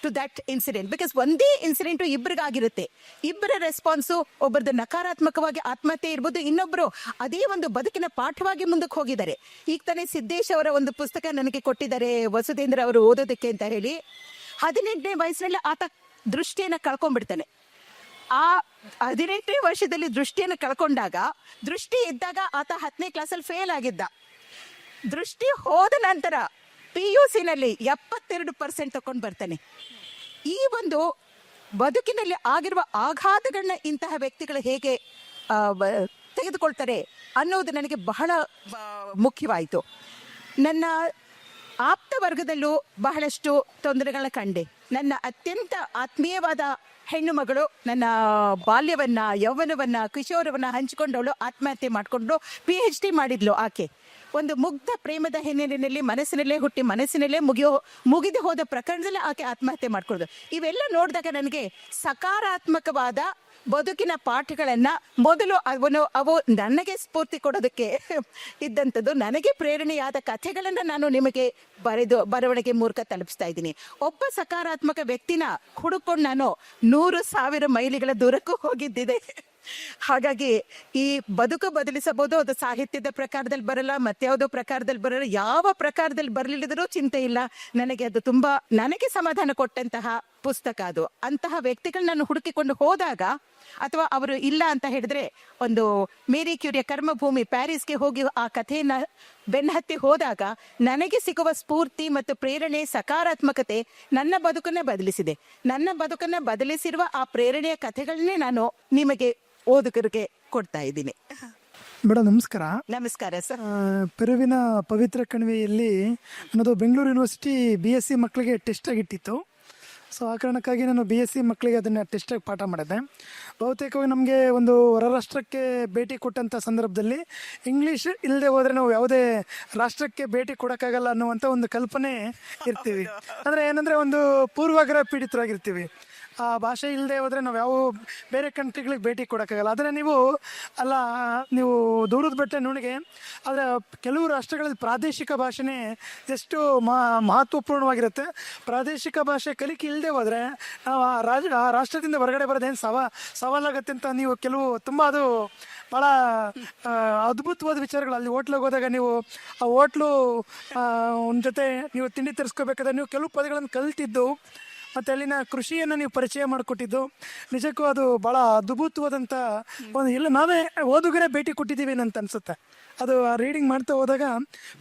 S2: to that incident. Because ಒಂದೇ incident ಇಬ್ಬರಿಗಾಗಿರುತ್ತೆ. ಇಬ್ಬರ response, ಒಬ್ಬರದ್ದು ನಕಾರಾತ್ಮಕವಾಗಿ ಆತ್ಮಹತ್ಯೆ ಇರ್ಬೋದು, ಇನ್ನೊಬ್ಬರು ಅದೇ ಒಂದು ಬದುಕಿನ ಪಾಠವಾಗಿ ಮುಂದಕ್ಕೆ ಹೋಗಿದ್ದಾರೆ. ಈಗ ತಾನೇ ಸಿದ್ದೇಶ್ ಅವರ ಒಂದು ಪುಸ್ತಕ ನನಗೆ ಕೊಟ್ಟಿದ್ದಾರೆ, ವಸುಧೇಂದ್ರ ಅವರು ಓದೋದಕ್ಕೆ ಅಂತ ಹೇಳಿ. 18ನೇ ವಯಸ್ಸಿನಲ್ಲಿ ಆತ ದೃಷ್ಟಿಯನ್ನು ಕಳ್ಕೊಂಡ್ಬಿಡ್ತಾನೆ. ಆ 18ನೇ ವರ್ಷದಲ್ಲಿ ದೃಷ್ಟಿಯನ್ನು ಕಳ್ಕೊಂಡಾಗ, ದೃಷ್ಟಿ ಇದ್ದಾಗ ಆತ 10ನೇ ಕ್ಲಾಸಲ್ಲಿ ಫೇಲ್ ಆಗಿದ್ದ. ದೃಷ್ಟಿ ಹೋದ ನಂತರ PUCನಲ್ಲಿ 72% ತಗೊಂಡು ಬರ್ತಾನೆ. ಈ ಒಂದು ಬದುಕಿನಲ್ಲಿ ಆಗಿರುವ ಆಘಾತಗಳನ್ನ ಇಂತಹ ವ್ಯಕ್ತಿಗಳು ಹೇಗೆ ತೆಗೆದುಕೊಳ್ತಾರೆ ಅನ್ನೋದು ನನಗೆ ಬಹಳ ಮುಖ್ಯವಾಯಿತು. ನನ್ನ ಆಪ್ತ ವರ್ಗದಲ್ಲೂ ಬಹಳಷ್ಟು ತೊಂದರೆಗಳನ್ನ ಕಂಡೆ. ನನ್ನ ಅತ್ಯಂತ ಆತ್ಮೀಯವಾದ ಹೆಣ್ಣು ಮಗಳು ನನ್ನ ಬಾಲ್ಯವನ್ನ, ಯೌವನವನ್ನ, ಕಿಶೋರವನ್ನ ಹಂಚಿಕೊಂಡವಳು ಆತ್ಮಹತ್ಯೆ ಮಾಡಿಕೊಂಡು PhD ಮಾಡಿದ್ಲು. ಆಕೆ ಒಂದು ಮುಗ್ಧ ಪ್ರೇಮದ ಹಿನ್ನೆಲೆಯಲ್ಲಿ ಮನಸ್ಸಿನಲ್ಲೇ ಹುಟ್ಟಿ ಮನಸ್ಸಿನಲ್ಲೇ ಮುಗಿದು ಹೋದ ಪ್ರಕರಣದಲ್ಲಿ ಆಕೆ ಆತ್ಮಹತ್ಯೆ ಮಾಡ್ಕೊಳ್ಳೋದು. ಇವೆಲ್ಲ ನೋಡಿದಾಗ ನನಗೆ ಸಕಾರಾತ್ಮಕವಾದ ಬದುಕಿನ ಪಾಠಗಳನ್ನ ಮೊದಲು ಅವು ನನಗೆ ಸ್ಫೂರ್ತಿ ಕೊಡೋದಕ್ಕೆ ಇದ್ದಂಥದ್ದು. ನನಗೆ ಪ್ರೇರಣೆಯಾದ ಕಥೆಗಳನ್ನ ನಾನು ನಿಮಗೆ ಬರವಣಿಗೆ ಮೂಲಕ ತಲುಪಿಸ್ತಾ ಇದ್ದೀನಿ. ಒಬ್ಬ ಸಕಾರಾತ್ಮಕ ವ್ಯಕ್ತಿನ ಹುಡುಕೊಂಡು ನಾನು 100,000 ಮೈಲಿಗಳ ದೂರಕ್ಕೂ ಹೋಗಿದ್ದಿದೆ. ಹಾಗಾಗಿ ಈ ಬದುಕು ಬದಲಿಸಬಹುದು, ಅದು ಸಾಹಿತ್ಯದ ಪ್ರಕಾರದಲ್ಲಿ ಬರಲ್ಲ, ಮತ್ಯಾವುದೋ ಪ್ರಕಾರದಲ್ಲಿ ಬರಲ್ಲ, ಯಾವ ಪ್ರಕಾರದಲ್ಲಿ ಬರಲಿಲ್ಲದರೂ ಚಿಂತೆ ಇಲ್ಲ. ನನಗೆ ಅದು ತುಂಬಾ ನನಗೆ ಸಮಾಧಾನ ಕೊಟ್ಟಂತಹ ಪುಸ್ತಕ ಅದು. ಅಂತಹ ವ್ಯಕ್ತಿಗಳನ್ನ ನಾನು ಹುಡುಕಿಕೊಂಡು ಹೋದಾಗ, ಅಥವಾ ಅವರು ಇಲ್ಲ ಅಂತ ಹೇಳಿದ್ರೆ, ಒಂದು ಮೇರಿ ಕ್ಯೂರಿಯ ಕರ್ಮಭೂಮಿ ಪ್ಯಾರಿಸ್ಗೆ ಹೋಗಿ ಆ ಕಥೆಯನ್ನ ಬೆನ್ನಹತ್ತಿ ಹೋದಾಗ ನನಗೆ ಸಿಗುವ ಸ್ಫೂರ್ತಿ ಮತ್ತು ಪ್ರೇರಣೆ, ಸಕಾರಾತ್ಮಕತೆ ನನ್ನ ಬದುಕನ್ನೇ ಬದಲಿಸಿದೆ. ನನ್ನ ಬದುಕನ್ನ ಬದಲಿಸಿರುವ ಆ ಪ್ರೇರಣೆಯ ಕಥೆಗಳನ್ನೇ ನಾನು ನಿಮಗೆ ಓದುಗರಿಗೆ ಕೊಡ್ತಾ ಇದ್ದೀನಿ.
S4: ಮೇಡಮ್ ನಮಸ್ಕಾರ.
S2: ನಮಸ್ಕಾರ ಸರ್.
S4: ಪೆರುವಿನ ಪವಿತ್ರ ಕಣಿವೆಯಲ್ಲಿ ನನ್ನದು ಬೆಂಗಳೂರು ಯೂನಿವರ್ಸಿಟಿ BSc ಮಕ್ಕಳಿಗೆ ಟೆಸ್ಟ್ ಆಗಿಟ್ಟಿತ್ತು. ಸೊ ಆ ಕಾರಣಕ್ಕಾಗಿ ನಾನು BSc ಮಕ್ಕಳಿಗೆ ಅದನ್ನು ಟೆಸ್ಟಾಗಿ ಪಾಠ ಮಾಡಿದ್ದೆ. ಬಹುತೇಕವಾಗಿ ನಮಗೆ ಒಂದು ಹೊರ ರಾಷ್ಟ್ರಕ್ಕೆ ಭೇಟಿ ಕೊಟ್ಟಂಥ ಸಂದರ್ಭದಲ್ಲಿ ಇಂಗ್ಲೀಷ್ ಇಲ್ಲದೆ ಹೋದರೆ ನಾವು ಯಾವುದೇ ರಾಷ್ಟ್ರಕ್ಕೆ ಭೇಟಿ ಕೊಡೋಕ್ಕಾಗಲ್ಲ ಅನ್ನುವಂಥ ಒಂದು ಕಲ್ಪನೆ ಇರ್ತೀವಿ. ಅಂದರೆ ಏನಂದರೆ ಒಂದು ಪೂರ್ವಾಗ್ರಹ ಪೀಡಿತರಾಗಿರ್ತೀವಿ. ಆ ಭಾಷೆ ಇಲ್ಲದೆ ಹೋದರೆ ನಾವು ಯಾವ ಬೇರೆ ಕಂಟ್ರಿಗಳಿಗೆ ಭೇಟಿ ಕೊಡೋಕ್ಕಾಗಲ್ಲ. ಆದರೆ ನೀವು ದೂರದ ಬೆಟ್ಟ ನುಣಿಗೆ, ಆದರೆ ಕೆಲವು ರಾಷ್ಟ್ರಗಳಲ್ಲಿ ಪ್ರಾದೇಶಿಕ ಭಾಷೆನೇ ಎಷ್ಟು ಮಹತ್ವಪೂರ್ಣವಾಗಿರುತ್ತೆ. ಪ್ರಾದೇಶಿಕ ಭಾಷೆ ಕಲಿಕೆ ಇಲ್ಲದೆ ಹೋದರೆ ನಾವು ಆ ರಾಷ್ಟ್ರದಿಂದ ಹೊರಗಡೆ ಬರೋದೇನು ಸವಾಲಾಗತ್ತೆ ಅಂತ ನೀವು ತುಂಬ ಅದು ಭಾಳ ಅದ್ಭುತವಾದ ವಿಚಾರಗಳು. ಅಲ್ಲಿ ಹೋಟ್ಲಿಗೆ ಹೋದಾಗ ನೀವು ಆ ಹೋಟ್ಲು ಒಂದು ಜೊತೆ ನೀವು ತಿಂಡಿ ತರಿಸ್ಕೋಬೇಕಾದ್ರೆ ನೀವು ಕೆಲವು ಪದಗಳನ್ನು ಕಲ್ತಿದ್ದು ಮತ್ತು ಅಲ್ಲಿನ ಕೃಷಿಯನ್ನು ನೀವು ಪರಿಚಯ ಮಾಡಿಕೊಟ್ಟಿದ್ದು ನಿಜಕ್ಕೂ ಅದು ಭಾಳ ಅದ್ಭುತವಾದಂಥ ನಾವೇ ಓದುಗರೇ ಭೇಟಿ ಕೊಟ್ಟಿದ್ದೀವಿ ಅಂತ ಅನಿಸುತ್ತೆ. ಅದು ಆ ರೀಡಿಂಗ್ ಮಾಡ್ತಾ ಹೋದಾಗ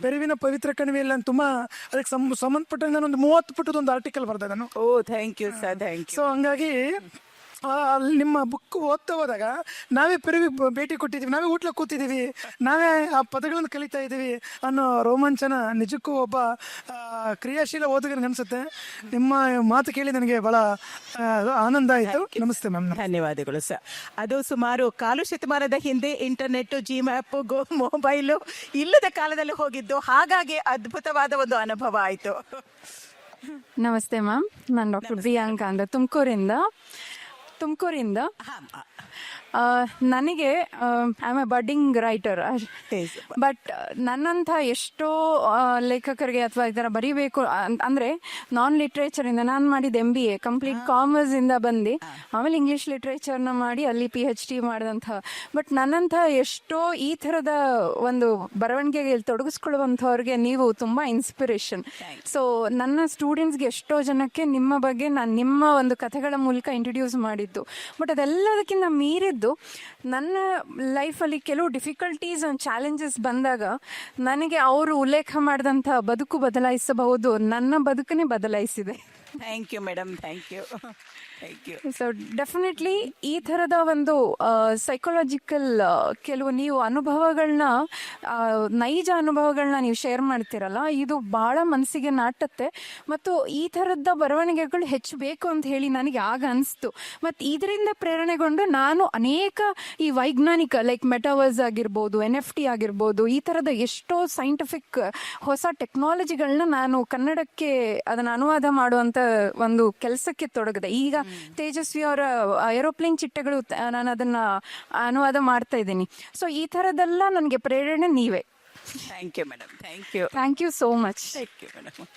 S4: ಪೆರುವಿನ ಪವಿತ್ರ ಕಣಿವೆಯಲ್ಲಿ ನಾನು ತುಂಬ ಅದಕ್ಕೆ ಸಂಬಂಧಪಟ್ಟ ನಾನು ಒಂದು 30 ಪುಟದ ಒಂದು ಆರ್ಟಿಕಲ್ ಬರ್ದೆ ನಾನು.
S2: Oh, thank you sir, thank you.
S4: So ಹಂಗಾಗಿ ಅಲ್ಲಿ ನಿಮ್ಮ ಬುಕ್ ಓದ್ತಾ ಹೋದಾಗ ನಾವೇ ಪೆರುವಿಗೆ ಭೇಟಿ ಕೊಟ್ಟಿದ್ದೀವಿ, ನಾವೇ ಊಟ ಕೂತಿದ್ದೀವಿ, ನಾವೇ ಆ ಪದಗಳನ್ನು ಕಲಿತಾ ಇದ್ದೀವಿ ಅನ್ನೋ ರೋಮಾಂಚನ ನಿಜಕ್ಕೂ ಒಬ್ಬ ಕ್ರಿಯಾಶೀಲ ಓದುಗರಿಗೆ ಅನಿಸುತ್ತೆ. ನಿಮ್ಮ ಮಾತು ಕೇಳಿ ನನಗೆ ಬಹಳ ಆನಂದ ಆಯಿತು. ನಮಸ್ತೆ ಮ್ಯಾಮ್.
S2: ಧನ್ಯವಾದಗಳು ಸರ್. ಅದು ಸುಮಾರು 1/4 ಶತಮಾನದ ಹಿಂದೆ ಇಂಟರ್ನೆಟ್, ಜಿಮ್ಯಾಪ್, ಮೊಬೈಲು ಇಲ್ಲದ ಕಾಲದಲ್ಲಿ ಹೋಗಿದ್ದು. ಹಾಗಾಗಿ ಅದ್ಭುತವಾದ ಒಂದು ಅನುಭವ ಆಯಿತು.
S5: ನಮಸ್ತೆ ಮ್ಯಾಮ್, ನಾನು ಡಾಕ್ಟರ್ ಪ್ರಿಯಾಂಕಾ ಅಂತ ತುಮಕೂರಿಂದ. ನನಗೆ I am A budding writer. But ನನ್ನಂಥ ಎಷ್ಟೋ ಲೇಖಕರಿಗೆ ಅಥವಾ ಈ ಥರ ಬರೀಬೇಕು ಅಂದರೆ ನಾನ್ ಲಿಟ್ರೇಚರಿಂದ ನಾನು ಮಾಡಿದ MBA ಕಂಪ್ಲೀಟ್ ಕಾಮರ್ಸಿಂದ ಬಂದು ಆಮೇಲೆ ಇಂಗ್ಲೀಷ್ ಲಿಟ್ರೇಚರ್ನ ಮಾಡಿ ಅಲ್ಲಿ PhD ಮಾಡಿದಂಥ, ಬಟ್ ನನ್ನಂಥ ಎಷ್ಟೋ ಈ ಥರದ ಒಂದು ಬರವಣಿಗೆಗೆ ತೊಡಗಿಸ್ಕೊಳ್ಳುವಂಥವ್ರಿಗೆ ನೀವು ತುಂಬ ಇನ್ಸ್ಪಿರೇಷನ್. ಸೊ ನನ್ನ ಸ್ಟೂಡೆಂಟ್ಸ್ಗೆ ಎಷ್ಟೋ ಜನಕ್ಕೆ ನಿಮ್ಮ ಬಗ್ಗೆ ನಾನು ನಿಮ್ಮ ಒಂದು ಕಥೆಗಳ ಮೂಲಕ ಇಂಟ್ರೊಡ್ಯೂಸ್ ಮಾಡಿದ್ದು. ಬಟ್ ಅದೆಲ್ಲದಕ್ಕಿಂತ ಮೀರಿದ್ದು ನನ್ನ ಲೈಫಲ್ಲಿ ಕೆಲವು ಡಿಫಿಕಲ್ಟೀಸ್ ಆ್ಯಂಡ್ ಚಾಲೆಂಜಸ್ ಬಂದಾಗ ನನಗೆ ಅವರು ಉಲ್ಲೇಖ ಮಾಡಿದಂಥ ಬದುಕು ಬದಲಾಯಿಸಬಹುದು, ನನ್ನ ಬದುಕನ್ನೇ ಬದಲಾಯಿಸಿದೆ.
S2: Thank you madam, thank you, thank you.
S5: So definitely ಈ ಥರದ ಒಂದು ಸೈಕಾಲಜಿಕಲ್ ಕೆಲವು ನೀವು ಅನುಭವಗಳನ್ನ, ನೈಜ ಅನುಭವಗಳನ್ನ ನೀವು ಶೇರ್ ಮಾಡ್ತಿರಲ್ಲ, ಇದು ಭಾಳ ಮನಸ್ಸಿಗೆ ನಾಟುತ್ತೆ. ಮತ್ತು ಈ ಥರದ ಬರವಣಿಗೆಗಳು ಹೆಚ್ಚು ಬೇಕು ಅಂತ ಹೇಳಿ ನನಗೆ ಆಗ ಅನಿಸ್ತು. ಮತ್ತು ಇದರಿಂದ ಪ್ರೇರಣೆಗೊಂಡು ನಾನು ಅನೇಕ ಈ ವೈಜ್ಞಾನಿಕ ಲೈಕ್ ಮೆಟಾವರ್ಸ್ ಆಗಿರ್ಬೋದು, NFT ಆಗಿರ್ಬೋದು, ಈ ಥರದ ಎಷ್ಟೋ ಸೈಂಟಿಫಿಕ್ ಹೊಸ ಟೆಕ್ನಾಲಜಿಗಳನ್ನ ನಾನು ಕನ್ನಡಕ್ಕೆ ಅದನ್ನು ಅನುವಾದ ಮಾಡುವಂಥ ಒಂದು ಕೆಲಸಕ್ಕೆ ತೊಡಗಿದೆ. ಈಗ ತೇಜಸ್ವಿ ಅವರ ಏರೋಪ್ಲೇನ್ ಚಿಟ್ಟೆಗಳು ನಾನು ಅದನ್ನ ಅನುವಾದ ಮಾಡ್ತಾ ಇದ್ದೀನಿ. ಸೊ ಈ ಥರದೆಲ್ಲ ನನಗೆ ಪ್ರೇರಣೆ ನೀವೇ.
S2: Thank you madam, thank you,
S5: thank you so much.
S2: Thank you madam.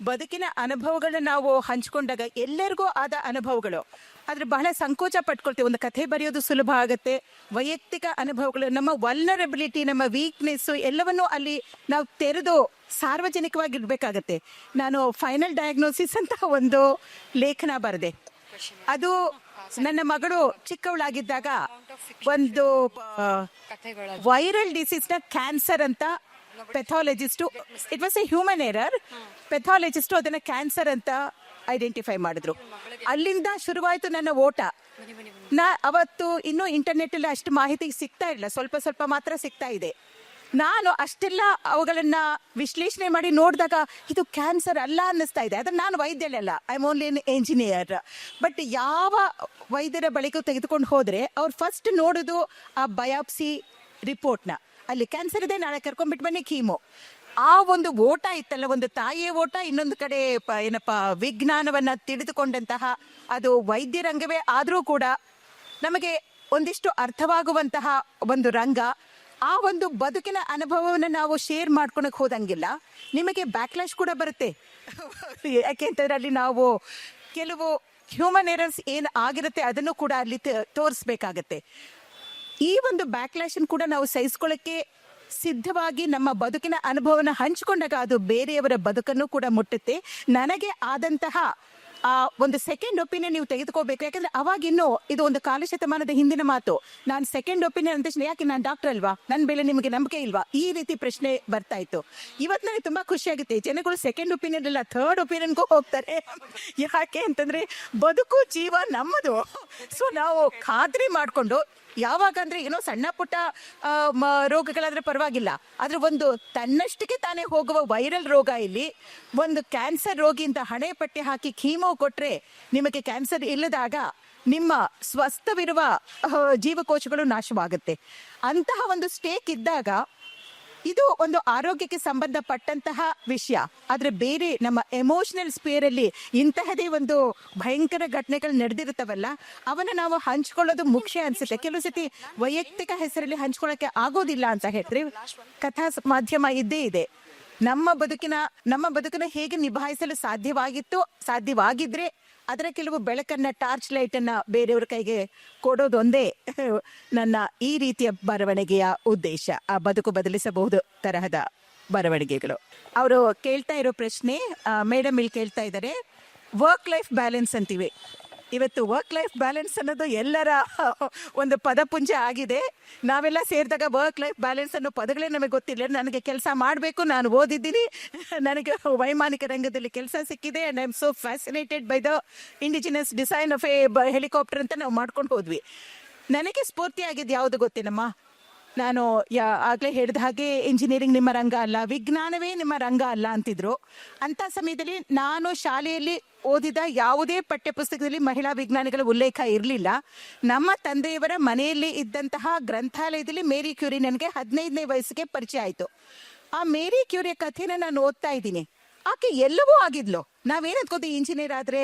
S2: ಬದುಕಿನ ಅನುಭವಗಳನ್ನ ನಾವು ಹಂಚ್ಕೊಂಡಾಗ ಎಲ್ಲರಿಗೂ ಆದ ಅನುಭವಗಳು, ಆದ್ರೆ ಬಹಳ ಸಂಕೋಚ ಪಟ್ಕೊಳ್ತೀವಿ. ಒಂದು ಕಥೆ ಬರೆಯೋದು ಸುಲಭ ಆಗುತ್ತೆ. ವೈಯಕ್ತಿಕ ಅನುಭವಗಳು, ನಮ್ಮ ವಲ್ನರಬಿಲಿಟಿ, ನಮ್ಮ ವೀಕ್ನೆಸ್ಸು ಎಲ್ಲವನ್ನೂ ಅಲ್ಲಿ ನಾವು ತೆರೆದು ಸಾರ್ವಜನಿಕವಾಗಿರ್ಬೇಕಾಗತ್ತೆ. ನಾನು ಫೈನಲ್ ಡಯಾಗ್ನೋಸಿಸ್ ಅಂತ ಒಂದು ಲೇಖನ ಬರೆದೆ. ಅದು ನನ್ನ ಮಗಳು ಚಿಕ್ಕವಳಾಗಿದ್ದಾಗ ಒಂದು ವೈರಲ್ ಡಿಸೀಸ್ನ ಕ್ಯಾನ್ಸರ್ ಅಂತ pathologist, it was a human error, pathologist ಅದನ್ನ ಕ್ಯಾನ್ಸರ್ ಅಂತ ಐಡೆಂಟಿಫೈ ಮಾಡಿದ್ರು. ಅಲ್ಲಿಂದ ಶುರುವಾಯಿತು ನನ್ನ ಓಟ. ಅವತ್ತು ಇನ್ನೂ ಇಂಟರ್ನೆಟ್ ಅಲ್ಲಿ ಅಷ್ಟು ಮಾಹಿತಿ ಸಿಗ್ತಾ ಇಲ್ಲ, ಸ್ವಲ್ಪ ಮಾತ್ರ ಸಿಗ್ತಾ ಇದೆ. ನಾನು ಅಷ್ಟೆಲ್ಲ ಅವುಗಳನ್ನ ವಿಶ್ಲೇಷಣೆ ಮಾಡಿ ನೋಡಿದಾಗ ಇದು ಕ್ಯಾನ್ಸರ್ ಅಲ್ಲ ಅನ್ನಿಸ್ತಾ ಇದೆ. ಅದನ್ನ ನಾನು ವೈದ್ಯರಲ್ಲ, I am only an engineer. But ಯಾವ ವೈದ್ಯರ ಬಳಿಗೂ ತೆಗೆದುಕೊಂಡು ಹೋದ್ರೆ ಅವ್ರು ಫಸ್ಟ್ ನೋಡೋದು ಆ ಬಯಾಪ್ಸಿ ರಿಪೋರ್ಟ್ನ. ಅಲ್ಲಿ ಕ್ಯಾನ್ಸರ್ ಇದೆ, ನಾಳೆ ಕರ್ಕೊಂಡ್ಬಿಟ್ಟು ಬನ್ನಿ ಕೀಮೋ. ಆ ಒಂದು ಓಟ ಇತ್ತಲ್ಲ, ಒಂದು ತಾಯಿಯ ಓಟ, ಇನ್ನೊಂದು ಕಡೆ ವಿಜ್ಞಾನವನ್ನ ತಿಳಿದುಕೊಂಡಂತಹ ಅದು ವೈದ್ಯರಂಗವೇ ಆದರೂ ಕೂಡ ನಮಗೆ ಒಂದಿಷ್ಟು ಅರ್ಥವಾಗುವಂತಹ ಒಂದು ರಂಗ. ಆ ಒಂದು ಬದುಕಿನ ಅನುಭವವನ್ನು ನಾವು ಶೇರ್ ಮಾಡ್ಕೊಳಕ್ ಹೋದಂಗಿಲ್ಲ, ನಿಮಗೆ ಬ್ಯಾಕ್ಲಾಶ್ ಕೂಡ ಬರುತ್ತೆ. ಯಾಕೆಂತಂದ್ರೆ ಅಲ್ಲಿ ನಾವು ಕೆಲವು ಹ್ಯೂಮನ್ ಎರರ್ಸ್ ಏನು ಆಗಿರುತ್ತೆ ಅದನ್ನು ಕೂಡ ಅಲ್ಲಿ ತೋರಿಸ್ಬೇಕಾಗತ್ತೆ. ಈ ಒಂದು ಬ್ಯಾಕ್ಲಾಶ್ ಕೂಡ ನಾವು ಸಹಿಸ್ಕೊಳ್ಳಕ್ಕೆ ಸಿದ್ಧವಾಗಿ ನಮ್ಮ ಬದುಕಿನ ಅನುಭವನ ಹಂಚಿಕೊಂಡಾಗ ಅದು ಬೇರೆಯವರ ಬದುಕನ್ನು ಕೂಡ ಮುಟ್ಟುತ್ತೆ. ನನಗೆ ಆದಂತಹ ಆ ಒಂದು ಸೆಕೆಂಡ್ ಒಪಿನಿಯನ್ ನೀವು ತೆಗೆದುಕೋಬೇಕು. ಯಾಕಂದ್ರೆ ಅವಾಗಿನ್ನು ಇದು ಒಂದು ಕಾಲಶತಮಾನದ ಹಿಂದಿನ ಮಾತು. ನಾನು ಸೆಕೆಂಡ್ ಒಪಿನಿಯನ್ ಅಂತ ತಕ್ಷಣ ಯಾಕೆ ನಾನು ಡಾಕ್ಟರ್ ಅಲ್ವಾ, ನನ್ನ ಮೇಲೆ ನಿಮಗೆ ನಂಬಿಕೆ ಇಲ್ವಾ, ಈ ರೀತಿ ಪ್ರಶ್ನೆ ಬರ್ತಾ ಇತ್ತು. ಇವತ್ತು ನನಗೆ ತುಂಬಾ ಖುಷಿ ಆಗುತ್ತೆ, ಜನಗಳು ಸೆಕೆಂಡ್ ಒಪಿನಿಯನ್ ಇಲ್ಲ ಥರ್ಡ್ ಒಪಿನಿಯನ್ಗೂ ಹೋಗ್ತಾರೆ. ಯಾಕೆ ಅಂತಂದ್ರೆ ಬದುಕು ಜೀವ ನಮ್ಮದು. ಸೊ ನಾವು ಖಾತ್ರಿ ಮಾಡ್ಕೊಂಡು ಯಾವಾಗ ಅಂದ್ರೆ ಏನೋ ಸಣ್ಣ ಪುಟ್ಟ ರೋಗಗಳಾದ್ರೆ ಪರವಾಗಿಲ್ಲ, ಆದ್ರೆ ಒಂದು ತನ್ನಷ್ಟಕ್ಕೆ ತಾನೇ ಹೋಗುವ ವೈರಲ್ ರೋಗ, ಇಲ್ಲಿ ಒಂದು ಕ್ಯಾನ್ಸರ್ ರೋಗಿ ಅಂತ ಹಣೆ ಪಟ್ಟಿ ಹಾಕಿ ಕೀಮೋ ಕೊಟ್ರೆ ನಿಮಗೆ ಕ್ಯಾನ್ಸರ್ ಇಲ್ಲದಾಗ ನಿಮ್ಮ ಸ್ವಸ್ಥವಿರುವ ಜೀವಕೋಶಗಳು ನಾಶವಾಗುತ್ತೆ. ಅಂತಹ ಒಂದು ಸ್ಟೇಕ್ ಇದ್ದಾಗ ಇದು ಒಂದು ಆರೋಗ್ಯಕ್ಕೆ ಸಂಬಂಧಪಟ್ಟಂತಹ ವಿಷಯ. ಆದ್ರೆ ಬೇರೆ ನಮ್ಮ ಎಮೋಷನಲ್ ಸ್ಪೇರ್ ಅಲ್ಲಿ ಇಂತಹದೇ ಒಂದು ಭಯಂಕರ ಘಟನೆಗಳು ನಡೆದಿರುತ್ತವಲ್ಲ, ಅವನ್ನ ನಾವು ಹಂಚ್ಕೊಳ್ಳೋದು ಮುಖ್ಯ ಅನ್ಸುತ್ತೆ. ಕೆಲವು ಸತಿ ವೈಯಕ್ತಿಕ ಹೆಸರಲ್ಲಿ ಹಂಚ್ಕೊಳ್ಳೋಕೆ ಆಗೋದಿಲ್ಲ ಅಂತ ಹೇಳಿದ್ರೆ ಕಥಾ ಮಾಧ್ಯಮ ಇದ್ದೇ ಇದೆ. ನಮ್ಮ ಬದುಕನ್ನ ಹೇಗೆ ನಿಭಾಯಿಸಲು ಸಾಧ್ಯವಾಗಿದ್ರೆ ಅದರ ಕೆಲವು ಬೆಳಕನ್ನ, ಟಾರ್ಚ್ ಲೈಟ್ ಅನ್ನ ಬೇರೆಯವ್ರ ಕೈಗೆ ಕೊಡೋದೊಂದೇ ನನ್ನ ಈ ರೀತಿಯ ಬರವಣಿಗೆಯ ಉದ್ದೇಶ. ಆ ಬದುಕು ಬದಲಿಸಬಹುದು ತರಹದ ಬರವಣಿಗೆಗಳು. ಅವರು ಕೇಳ್ತಾ ಇರೋ ಪ್ರಶ್ನೆ, ಮೇಡಮ್ ಇಲ್ಲಿ ಕೇಳ್ತಾ ಇದ್ದಾರೆ, ವರ್ಕ್ ಲೈಫ್ ಬ್ಯಾಲೆನ್ಸ್ ಅಂತೀವಿ. ಇವತ್ತು ವರ್ಕ್ ಲೈಫ್ ಬ್ಯಾಲೆನ್ಸ್ ಅನ್ನೋದು ಎಲ್ಲರ ಒಂದು ಪದಪುಂಜ ಆಗಿದೆ. ನಾವೆಲ್ಲ ಸೇರಿದಾಗ ವರ್ಕ್ ಲೈಫ್ ಬ್ಯಾಲೆನ್ಸ್ ಅನ್ನೋ ಪದಗಳೇ ನಮಗೆ ಗೊತ್ತಿಲ್ಲ. ನನಗೆ ಕೆಲಸ ಮಾಡಬೇಕು, ನಾನು ಓದಿದ್ದೀನಿ, ನನಗೆ ವೈಮಾನಿಕ ರಂಗದಲ್ಲಿ ಕೆಲಸ ಸಿಕ್ಕಿದೆ, and I am so fascinated by the indigenous design of A helicopter ಅಂತ ನಾವು ಮಾಡ್ಕೊಂಡು ಹೋದ್ವಿ. ನನಗೆ ಸ್ಫೂರ್ತಿ ಆಗಿದ್ದು ಯಾವುದು ಗೊತ್ತೇನಮ್ಮ, ನಾನು ಆಗ್ಲೇ ಹೇಳಿದ ಹಾಗೆ ಇಂಜಿನಿಯರಿಂಗ್ ನಿಮ್ಮ ರಂಗ ಅಲ್ಲ, ವಿಜ್ಞಾನವೇ ನಿಮ್ಮ ರಂಗ ಅಲ್ಲ ಅಂತಿದ್ರು. ಅಂತ ಸಮಯದಲ್ಲಿ ನಾನು ಶಾಲೆಯಲ್ಲಿ ಓದಿದ ಯಾವುದೇ ಪಠ್ಯ ಪುಸ್ತಕದಲ್ಲಿ ಮಹಿಳಾ ವಿಜ್ಞಾನಿಗಳ ಉಲ್ಲೇಖ ಇರಲಿಲ್ಲ. ನಮ್ಮ ತಂದೆಯವರ ಮನೆಯಲ್ಲಿ ಇದ್ದಂತಹ ಗ್ರಂಥಾಲಯದಲ್ಲಿ ಮೇರಿ ಕ್ಯೂರಿ ನನಗೆ 15ನೇ ವಯಸ್ಸಿಗೆ ಪರಿಚಯ ಆಯಿತು. ಆ ಮೇರಿ ಕ್ಯೂರಿಯ ಕಥೆನ ನಾನು ಓದ್ತಾ ಇದ್ದೀನಿ. ಆಕೆ ಎಲ್ಲವೂ ಆಗಿದ್ಲು. ನಾವೇನ್ ಅನ್ಕೋತೀವಿ, ಇಂಜಿನಿಯರ್ ಆದ್ರೆ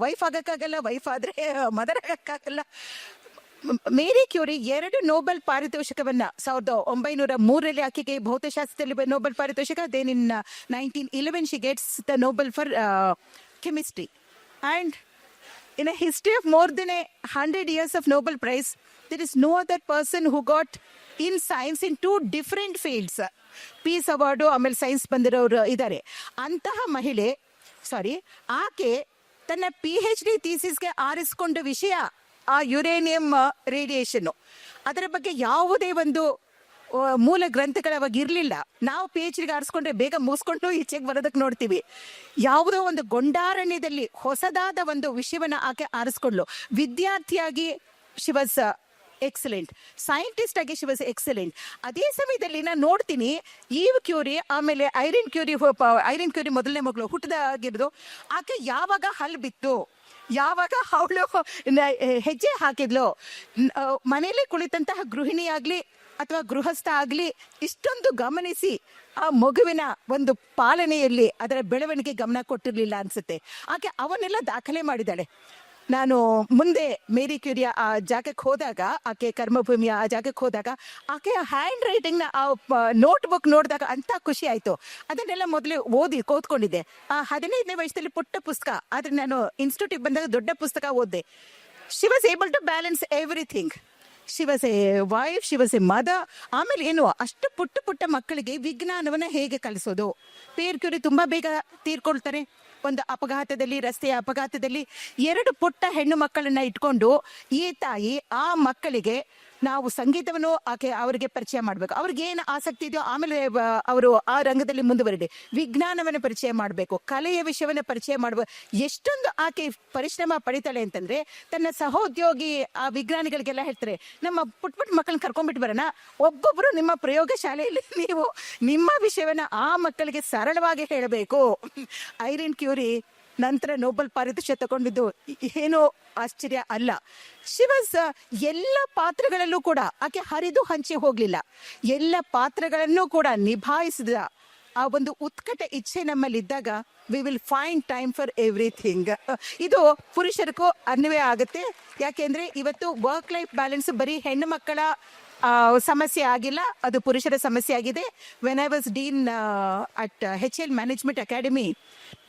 S2: ವೈಫ್ ಆಗಕ್ಕಾಗಲ್ಲ, ವೈಫ್ ಆದ್ರೆ ಮದರ್ ಆಗಕ್ಕಾಗಲ್ಲ. ಮೇರಿ ಕ್ಯೂರಿ 2 ನೋಬೆಲ್ ಪಾರಿತೋಷಕವನ್ನ 1903 ಆಕೆಗೆ ಭೌತಶಾಸ್ತ್ರದಲ್ಲಿ ನೋಬೆಲ್ ಪಾರಿತೋಷಕ. Then in 1911 she gets the Nobel for chemistry. And in a history of more than 100 years of Nobel Prize, there is no other person who got in science in 2 different fields. Peace award, ಆಮೇಲೆ science ಬಂದಿರೋರು ಇದ್ದಾರೆ. ಅಂತಹ ಮಹಿಳೆ, ಆಕೆ ತನ್ನ PhD ಥೀಸಿಸ್ಗೆ ಆರಿಸಿಕೊಂಡ ವಿಷಯ ಆ ಯುರೇನಿಯಂ ರೇಡಿಯೇಷನ್. ಅದರ ಬಗ್ಗೆ ಯಾವುದೇ ಒಂದು ಮೂಲ ಗ್ರಂಥಗಳು ಅವಾಗ ಇರಲಿಲ್ಲ. ನಾವು PhDಗೆ ಆರಿಸ್ಕೊಂಡ್ರೆ ಬೇಗ ಮುಗಿಸ್ಕೊಂಡು ಈಚೆಗೆ ಬರೋದಕ್ಕೆ ನೋಡ್ತೀವಿ. ಯಾವುದೋ ಒಂದು ಗೊಂಡಾರಣ್ಯದಲ್ಲಿ ಹೊಸದಾದ ಒಂದು ವಿಷಯವನ್ನ ಆಕೆ ಆರಿಸ್ಕೊಂಡ್ಲು. ವಿದ್ಯಾರ್ಥಿಯಾಗಿ ಶಿ ವಾಸ್ ಎಕ್ಸಲೆಂಟ್, ಸೈಂಟಿಸ್ಟ್ ಆಗಿ ಶಿ ವಾಸ್ ಎಕ್ಸಲೆಂಟ್. ಅದೇ ಸಮಯದಲ್ಲಿ ನಾನು ನೋಡ್ತೀನಿ ಈವ್ ಕ್ಯೂರಿ, ಆಮೇಲೆ ಐರಿನ್ ಕ್ಯೂರಿ ಮೊದಲನೇ ಮಗಳು ಹುಟ್ಟದಾಗಿರೋದು. ಆಕೆ ಯಾವಾಗ ಹಲ್ ಬಿತ್ತು, ಯಾವಾಗ ಅವಳು ಹೆಜ್ಜೆ ಹಾಕಿದ್ಲು, ಮನೆಯಲ್ಲೇ ಕುಳಿತಂತಹ ಗೃಹಿಣಿ ಆಗ್ಲಿ ಅಥವಾ ಗೃಹಸ್ಥ ಆಗ್ಲಿ ಇಷ್ಟೊಂದು ಗಮನಿಸಿ ಆ ಮಗುವಿನ ಒಂದು ಪಾಲನೆಯಲ್ಲಿ ಅದರ ಬೆಳವಣಿಗೆ ಗಮನ ಕೊಟ್ಟಿರ್ಲಿಲ್ಲ ಅನ್ಸುತ್ತೆ. ಆಕೆ ಅವನ್ನೆಲ್ಲ ದಾಖಲೆ ಮಾಡಿದ್ದಾಳೆ. ನಾನು ಮುಂದೆ ಮೇರಿ ಕ್ಯೂರಿಯ ಆ ಜಾಗಕ್ಕೆ ಹೋದಾಗ, ಆಕೆ ಕರ್ಮಭೂಮಿಯ ಆ ಜಾಗಕ್ಕೆ ಹೋದಾಗ ಆಕೆ ಹ್ಯಾಂಡ್ ರೈಟಿಂಗ್ ನ ಆ ನೋಟ್ಬುಕ್ ನೋಡಿದಾಗ ಅಂತ ಖುಷಿ ಆಯ್ತು. ಅದನ್ನೆಲ್ಲ ಮೊದಲೇ ಓದಿ ಕೂತ್ಕೊಂಡಿದ್ದೆ. ಆ 15ನೇ ವಯಸ್ಸಲ್ಲಿ ಪುಟ್ಟ ಪುಸ್ತಕ, ಆದ್ರೆ ನಾನು ಇನ್ಸ್ಟಿಟ್ಯೂಟಿಗೆ ಬಂದಾಗ ದೊಡ್ಡ ಪುಸ್ತಕ ಓದಿದೆ. She was able to balance everything. She was a wife, she was a mother. ಆಮೇಲೆ ಏನು, ಅಷ್ಟು ಪುಟ್ಟ ಮಕ್ಕಳಿಗೆ ವಿಜ್ಞಾನವನ್ನ ಹೇಗೆ ಕಲಿಸೋದು. ಮೇರಿ ಕ್ಯೂರಿ ತುಂಬಾ ಬೇಗ ತೀರ್ಕೊಳ್ತಾರೆ ಒಂದು ಅಪಘಾತದಲ್ಲಿ, ರಸ್ತೆಯ ಅಪಘಾತದಲ್ಲಿ. 2 ಪುಟ್ಟ ಹೆಣ್ಣು ಮಕ್ಕಳನ್ನ ಇಟ್ಕೊಂಡು ಈ ತಾಯಿ ಆ ಮಕ್ಕಳಿಗೆ ನಾವು ಸಂಗೀತವನ್ನು ಅವರಿಗೆ ಪರಿಚಯ ಮಾಡಬೇಕು. ಅವ್ರಿಗೆ ಏನು ಆಸಕ್ತಿ ಇದೆಯೋ ಆಮೇಲೆ ಅವರು ಆ ರಂಗದಲ್ಲಿ ಮುಂದುವರಿದೆ. ವಿಜ್ಞಾನವನ್ನು ಪರಿಚಯ ಮಾಡಬೇಕು, ಕಲೆಯ ವಿಷಯವನ್ನ ಪರಿಚಯ ಮಾಡಬೇಕು. ಎಷ್ಟೊಂದು ಆಕೆ ಪರಿಶ್ರಮ ಪಡಿತಾಳೆ ಅಂತಂದ್ರೆ, ತನ್ನ ಸಹೋದ್ಯೋಗಿ ಆ ವಿಜ್ಞಾನಿಗಳಿಗೆಲ್ಲ ಹೇಳ್ತಾರೆ, ನಮ್ಮ ಪುಟ್ಟ ಮಕ್ಕಳನ್ನ ಕರ್ಕೊಂಡ್ಬಿಟ್ಟು ಬರೋಣ, ಒಬ್ಬೊಬ್ರು ನಿಮ್ಮ ಪ್ರಯೋಗ ಶಾಲೆಯಲ್ಲಿ ನೀವು ನಿಮ್ಮ ವಿಷಯವನ್ನ ಆ ಮಕ್ಕಳಿಗೆ ಸರಳವಾಗಿ ಹೇಳಬೇಕು. ಐರಿನ್ ಕ್ಯೂರಿ ನಂತರ ನೋಬೆಲ್ ಪಾರಿತೋಷಕ ತಗೊಂಡಿದ್ದು ಏನೋ ಆಶ್ಚರ್ಯ ಅಲ್ಲ. ಶಿ ವಾಸ್ ಎಲ್ಲ ಪಾತ್ರಗಳಲ್ಲೂ ಕೂಡ ಆಕೆ ಹರಿದು ಹಂಚಿ ಹೋಗ್ಲಿಲ್ಲ. ಎಲ್ಲ ಪಾತ್ರಗಳನ್ನು ಕೂಡ ನಿಭಾಯಿಸಿದ ಆ ಒಂದು ಉತ್ಕಟ ಇಚ್ಛೆ ನಮ್ಮಲ್ಲಿದ್ದಾಗ we will find time for everything. ಇದು ಪುರುಷರಿಗೂ ಅನ್ವಯ ಆಗುತ್ತೆ. ಯಾಕೆಂದ್ರೆ ಇವತ್ತು ವರ್ಕ್ ಲೈಫ್ ಬ್ಯಾಲೆನ್ಸ್ ಬರೀ ಹೆಣ್ಣು ಮಕ್ಕಳ ಸಮಸ್ಯೆ ಆಗಿಲ್ಲ, ಅದು ಪುರುಷರ ಸಮಸ್ಯೆ ಆಗಿದೆ. When I was dean at HL management academy,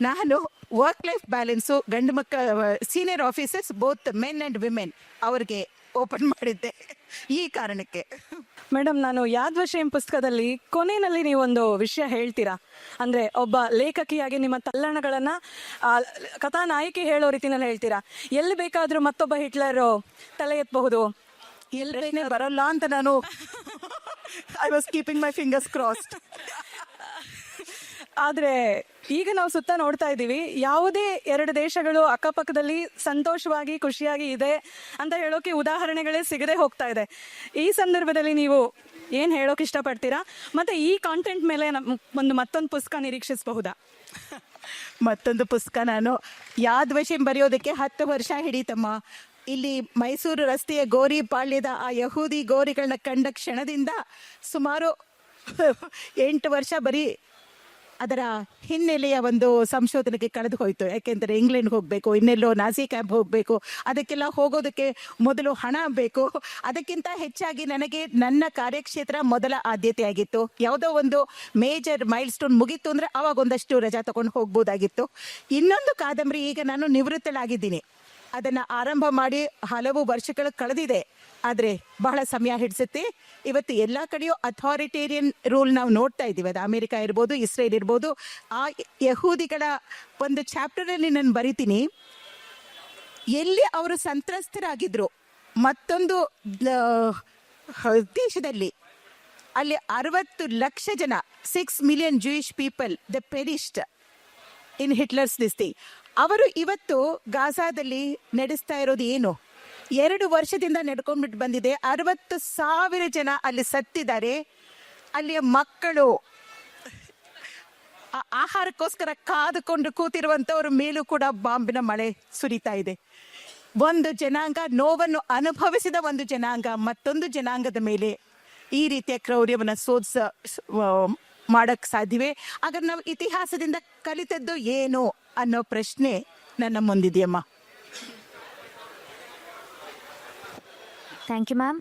S2: ನಾನು ವರ್ಕ್ ಲೈಫ್ ಬ್ಯಾಲೆನ್ಸು ಗಂಡು ಮಕ್ಕಳ senior officers both men and women ಅವ್ರಿಗೆ ಓಪನ್ ಮಾಡಿದ್ದೆ ಈ ಕಾರಣಕ್ಕೆ.
S6: ಮೇಡಮ್, ನಾನು ಯಾದ್ ವಶೀಂ ಪುಸ್ತಕದಲ್ಲಿ ಕೊನೆಯಲ್ಲಿ ನೀವೊಂದು ವಿಷಯ ಹೇಳ್ತೀರಾ, ಅಂದ್ರೆ ಒಬ್ಬ ಲೇಖಕಿಯಾಗಿ ನಿಮ್ಮ ತಲ್ಲಣಗಳನ್ನ ಕಥಾನಾಯಕಿ ಹೇಳೋ ರೀತಿನಲ್ಲಿ ಹೇಳ್ತೀರಾ, ಎಲ್ಲಿ ಬೇಕಾದ್ರೂ ಮತ್ತೊಬ್ಬ ಹಿಟ್ಲರ್ ತಲೆ ಎತ್ತಬಹುದು,
S2: ಎಲ್ಲೇ ಬರಲ್ಲ ಅಂತ ನಾನು I was keeping my fingers crossed.
S6: ಆದ್ರೆ ಈಗ ನಾವು ಸುತ್ತ ನೋಡ್ತಾ ಇದ್ದೀವಿ, ಯಾವುದೇ ಎರಡು ದೇಶಗಳು ಅಕ್ಕಪಕ್ಕದಲ್ಲಿ ಸಂತೋಷವಾಗಿ ಖುಷಿಯಾಗಿ ಇದೆ ಅಂತ ಹೇಳೋಕೆ ಉದಾಹರಣೆಗಳೇ ಸಿಗದೆ ಹೋಗ್ತಾ ಇದೆ. ಈ ಸಂದರ್ಭದಲ್ಲಿ ನೀವು ಏನ್ ಹೇಳೋಕೆ ಇಷ್ಟಪಡ್ತೀರಾ? ಮತ್ತೆ ಈ ಕಾಂಟೆಂಟ್ ಮೇಲೆ ಮತ್ತೊಂದು ಪುಸ್ತಕ ನಿರೀಕ್ಷಿಸಬಹುದಾ?
S2: ಮತ್ತೊಂದು ಪುಸ್ತಕ ನಾನು ಯಾದ್ ವಶೀಂ ಬರೆಯೋದಕ್ಕೆ 10 ವರ್ಷ ಹಿಡೀತಮ್ಮ. ಇಲ್ಲಿ ಮೈಸೂರು ರಸ್ತೆಯ ಗೋರಿ ಪಾಳ್ಯದ ಆ ಯಹೂದಿ ಗೋರಿಗಳನ್ನ ಕಂಡ ಕ್ಷಣದಿಂದ ಸುಮಾರು 8 ವರ್ಷ ಬರೀ ಅದರ ಹಿನ್ನೆಲೆಯ ಒಂದು ಸಂಶೋಧನೆಗೆ ಕಳೆದು ಹೋಯಿತು. ಯಾಕೆಂದರೆ ಇಂಗ್ಲೆಂಡ್ಗೆ ಹೋಗಬೇಕು, ಇನ್ನೆಲ್ಲೋ ನಾಸಿ ಕ್ಯಾಂಪ್ ಹೋಗಬೇಕು, ಅದಕ್ಕೆಲ್ಲ ಹೋಗೋದಕ್ಕೆ ಮೊದಲು ಹಣ ಬೇಕು. ಅದಕ್ಕಿಂತ ಹೆಚ್ಚಾಗಿ ನನಗೆ ನನ್ನ ಕಾರ್ಯಕ್ಷೇತ್ರ ಮೊದಲ ಆದ್ಯತೆ ಆಗಿತ್ತು. ಯಾವುದೋ ಒಂದು ಮೇಜರ್ ಮೈಲ್ ಸ್ಟೋನ್ ಮುಗೀತು ಅಂದರೆ ಆವಾಗ ಒಂದಷ್ಟು ರಜಾ ತಗೊಂಡು ಹೋಗ್ಬೋದಾಗಿತ್ತು. ಇನ್ನೊಂದು ಕಾದಂಬರಿ, ಈಗ ನಾನು ನಿವೃತ್ತಳಾಗಿದ್ದೀನಿ, ಅದನ್ನು ಆರಂಭ ಮಾಡಿ ಹಲವು ವರ್ಷಗಳು ಕಳೆದಿದೆ, ಆದರೆ ಬಹಳ ಸಮಯ ಹಿಡಿಸುತ್ತೆ. ಇವತ್ತು ಎಲ್ಲ ಕಡೆಯೂ ಅಥಾರಿಟೇರಿಯನ್ ರೂಲ್ ನಾವು ನೋಡ್ತಾ ಇದ್ದೀವಿ. ಅದು ಅಮೆರಿಕ ಇರ್ಬೋದು, ಇಸ್ರೇಲ್ ಇರ್ಬೋದು. ಆ ಯಹೂದಿಗಳ ಒಂದು ಚಾಪ್ಟರಲ್ಲಿ ನಾನು ಬರಿತೀನಿ, ಎಲ್ಲಿ ಅವರು ಸಂತ್ರಸ್ತರಾಗಿದ್ರು ಮತ್ತೊಂದು ದೇಶದಲ್ಲಿ, ಅಲ್ಲಿ 60 ಲಕ್ಷ ಜನ, 6 ಮಿಲಿಯನ್ ಜೂಯಿಷ್ ಪೀಪಲ್ ದ ಪೆರಿಶ್ಡ್ ಇನ್ ಹಿಟ್ಲರ್ಸ್ ದಿಸ್ತಿ. ಅವರು ಇವತ್ತು ಗಾಜಾದಲ್ಲಿ ನಡೆಸ್ತಾ ಇರೋದು ಏನು? 2 ವರ್ಷದಿಂದ ನಡ್ಕೊಂಡ್ಬಿಟ್ಟು ಬಂದಿದೆ. 60,000 ಜನ ಅಲ್ಲಿ ಸತ್ತಿದ್ದಾರೆ. ಅಲ್ಲಿಯ ಮಕ್ಕಳು ಆಹಾರಕ್ಕೋಸ್ಕರ ಕಾದುಕೊಂಡು ಕೂತಿರುವಂಥವ್ರ ಮೇಲೂ ಕೂಡ ಬಾಂಬಿನ ಮಳೆ ಸುರಿತಾ ಇದೆ. ಒಂದು ಜನಾಂಗ, ನೋವನ್ನು ಅನುಭವಿಸಿದ ಒಂದು ಜನಾಂಗ ಮತ್ತೊಂದು ಜನಾಂಗದ ಮೇಲೆ ಈ ರೀತಿಯ ಕ್ರೌರ್ಯವನ್ನು ಮಾಡಕ್ ಸಾಧ್ಯವೇ? ಹಾಗಾದ್ರೆ ನಾವು ಇತಿಹಾಸದಿಂದ ಕಲಿತದ್ದು ಏನು ಅನ್ನೋ ಪ್ರಶ್ನೆ ನನ್ನ ಮುಂದಿದೆಯಮ್ಮ.
S7: Thank you ma'am.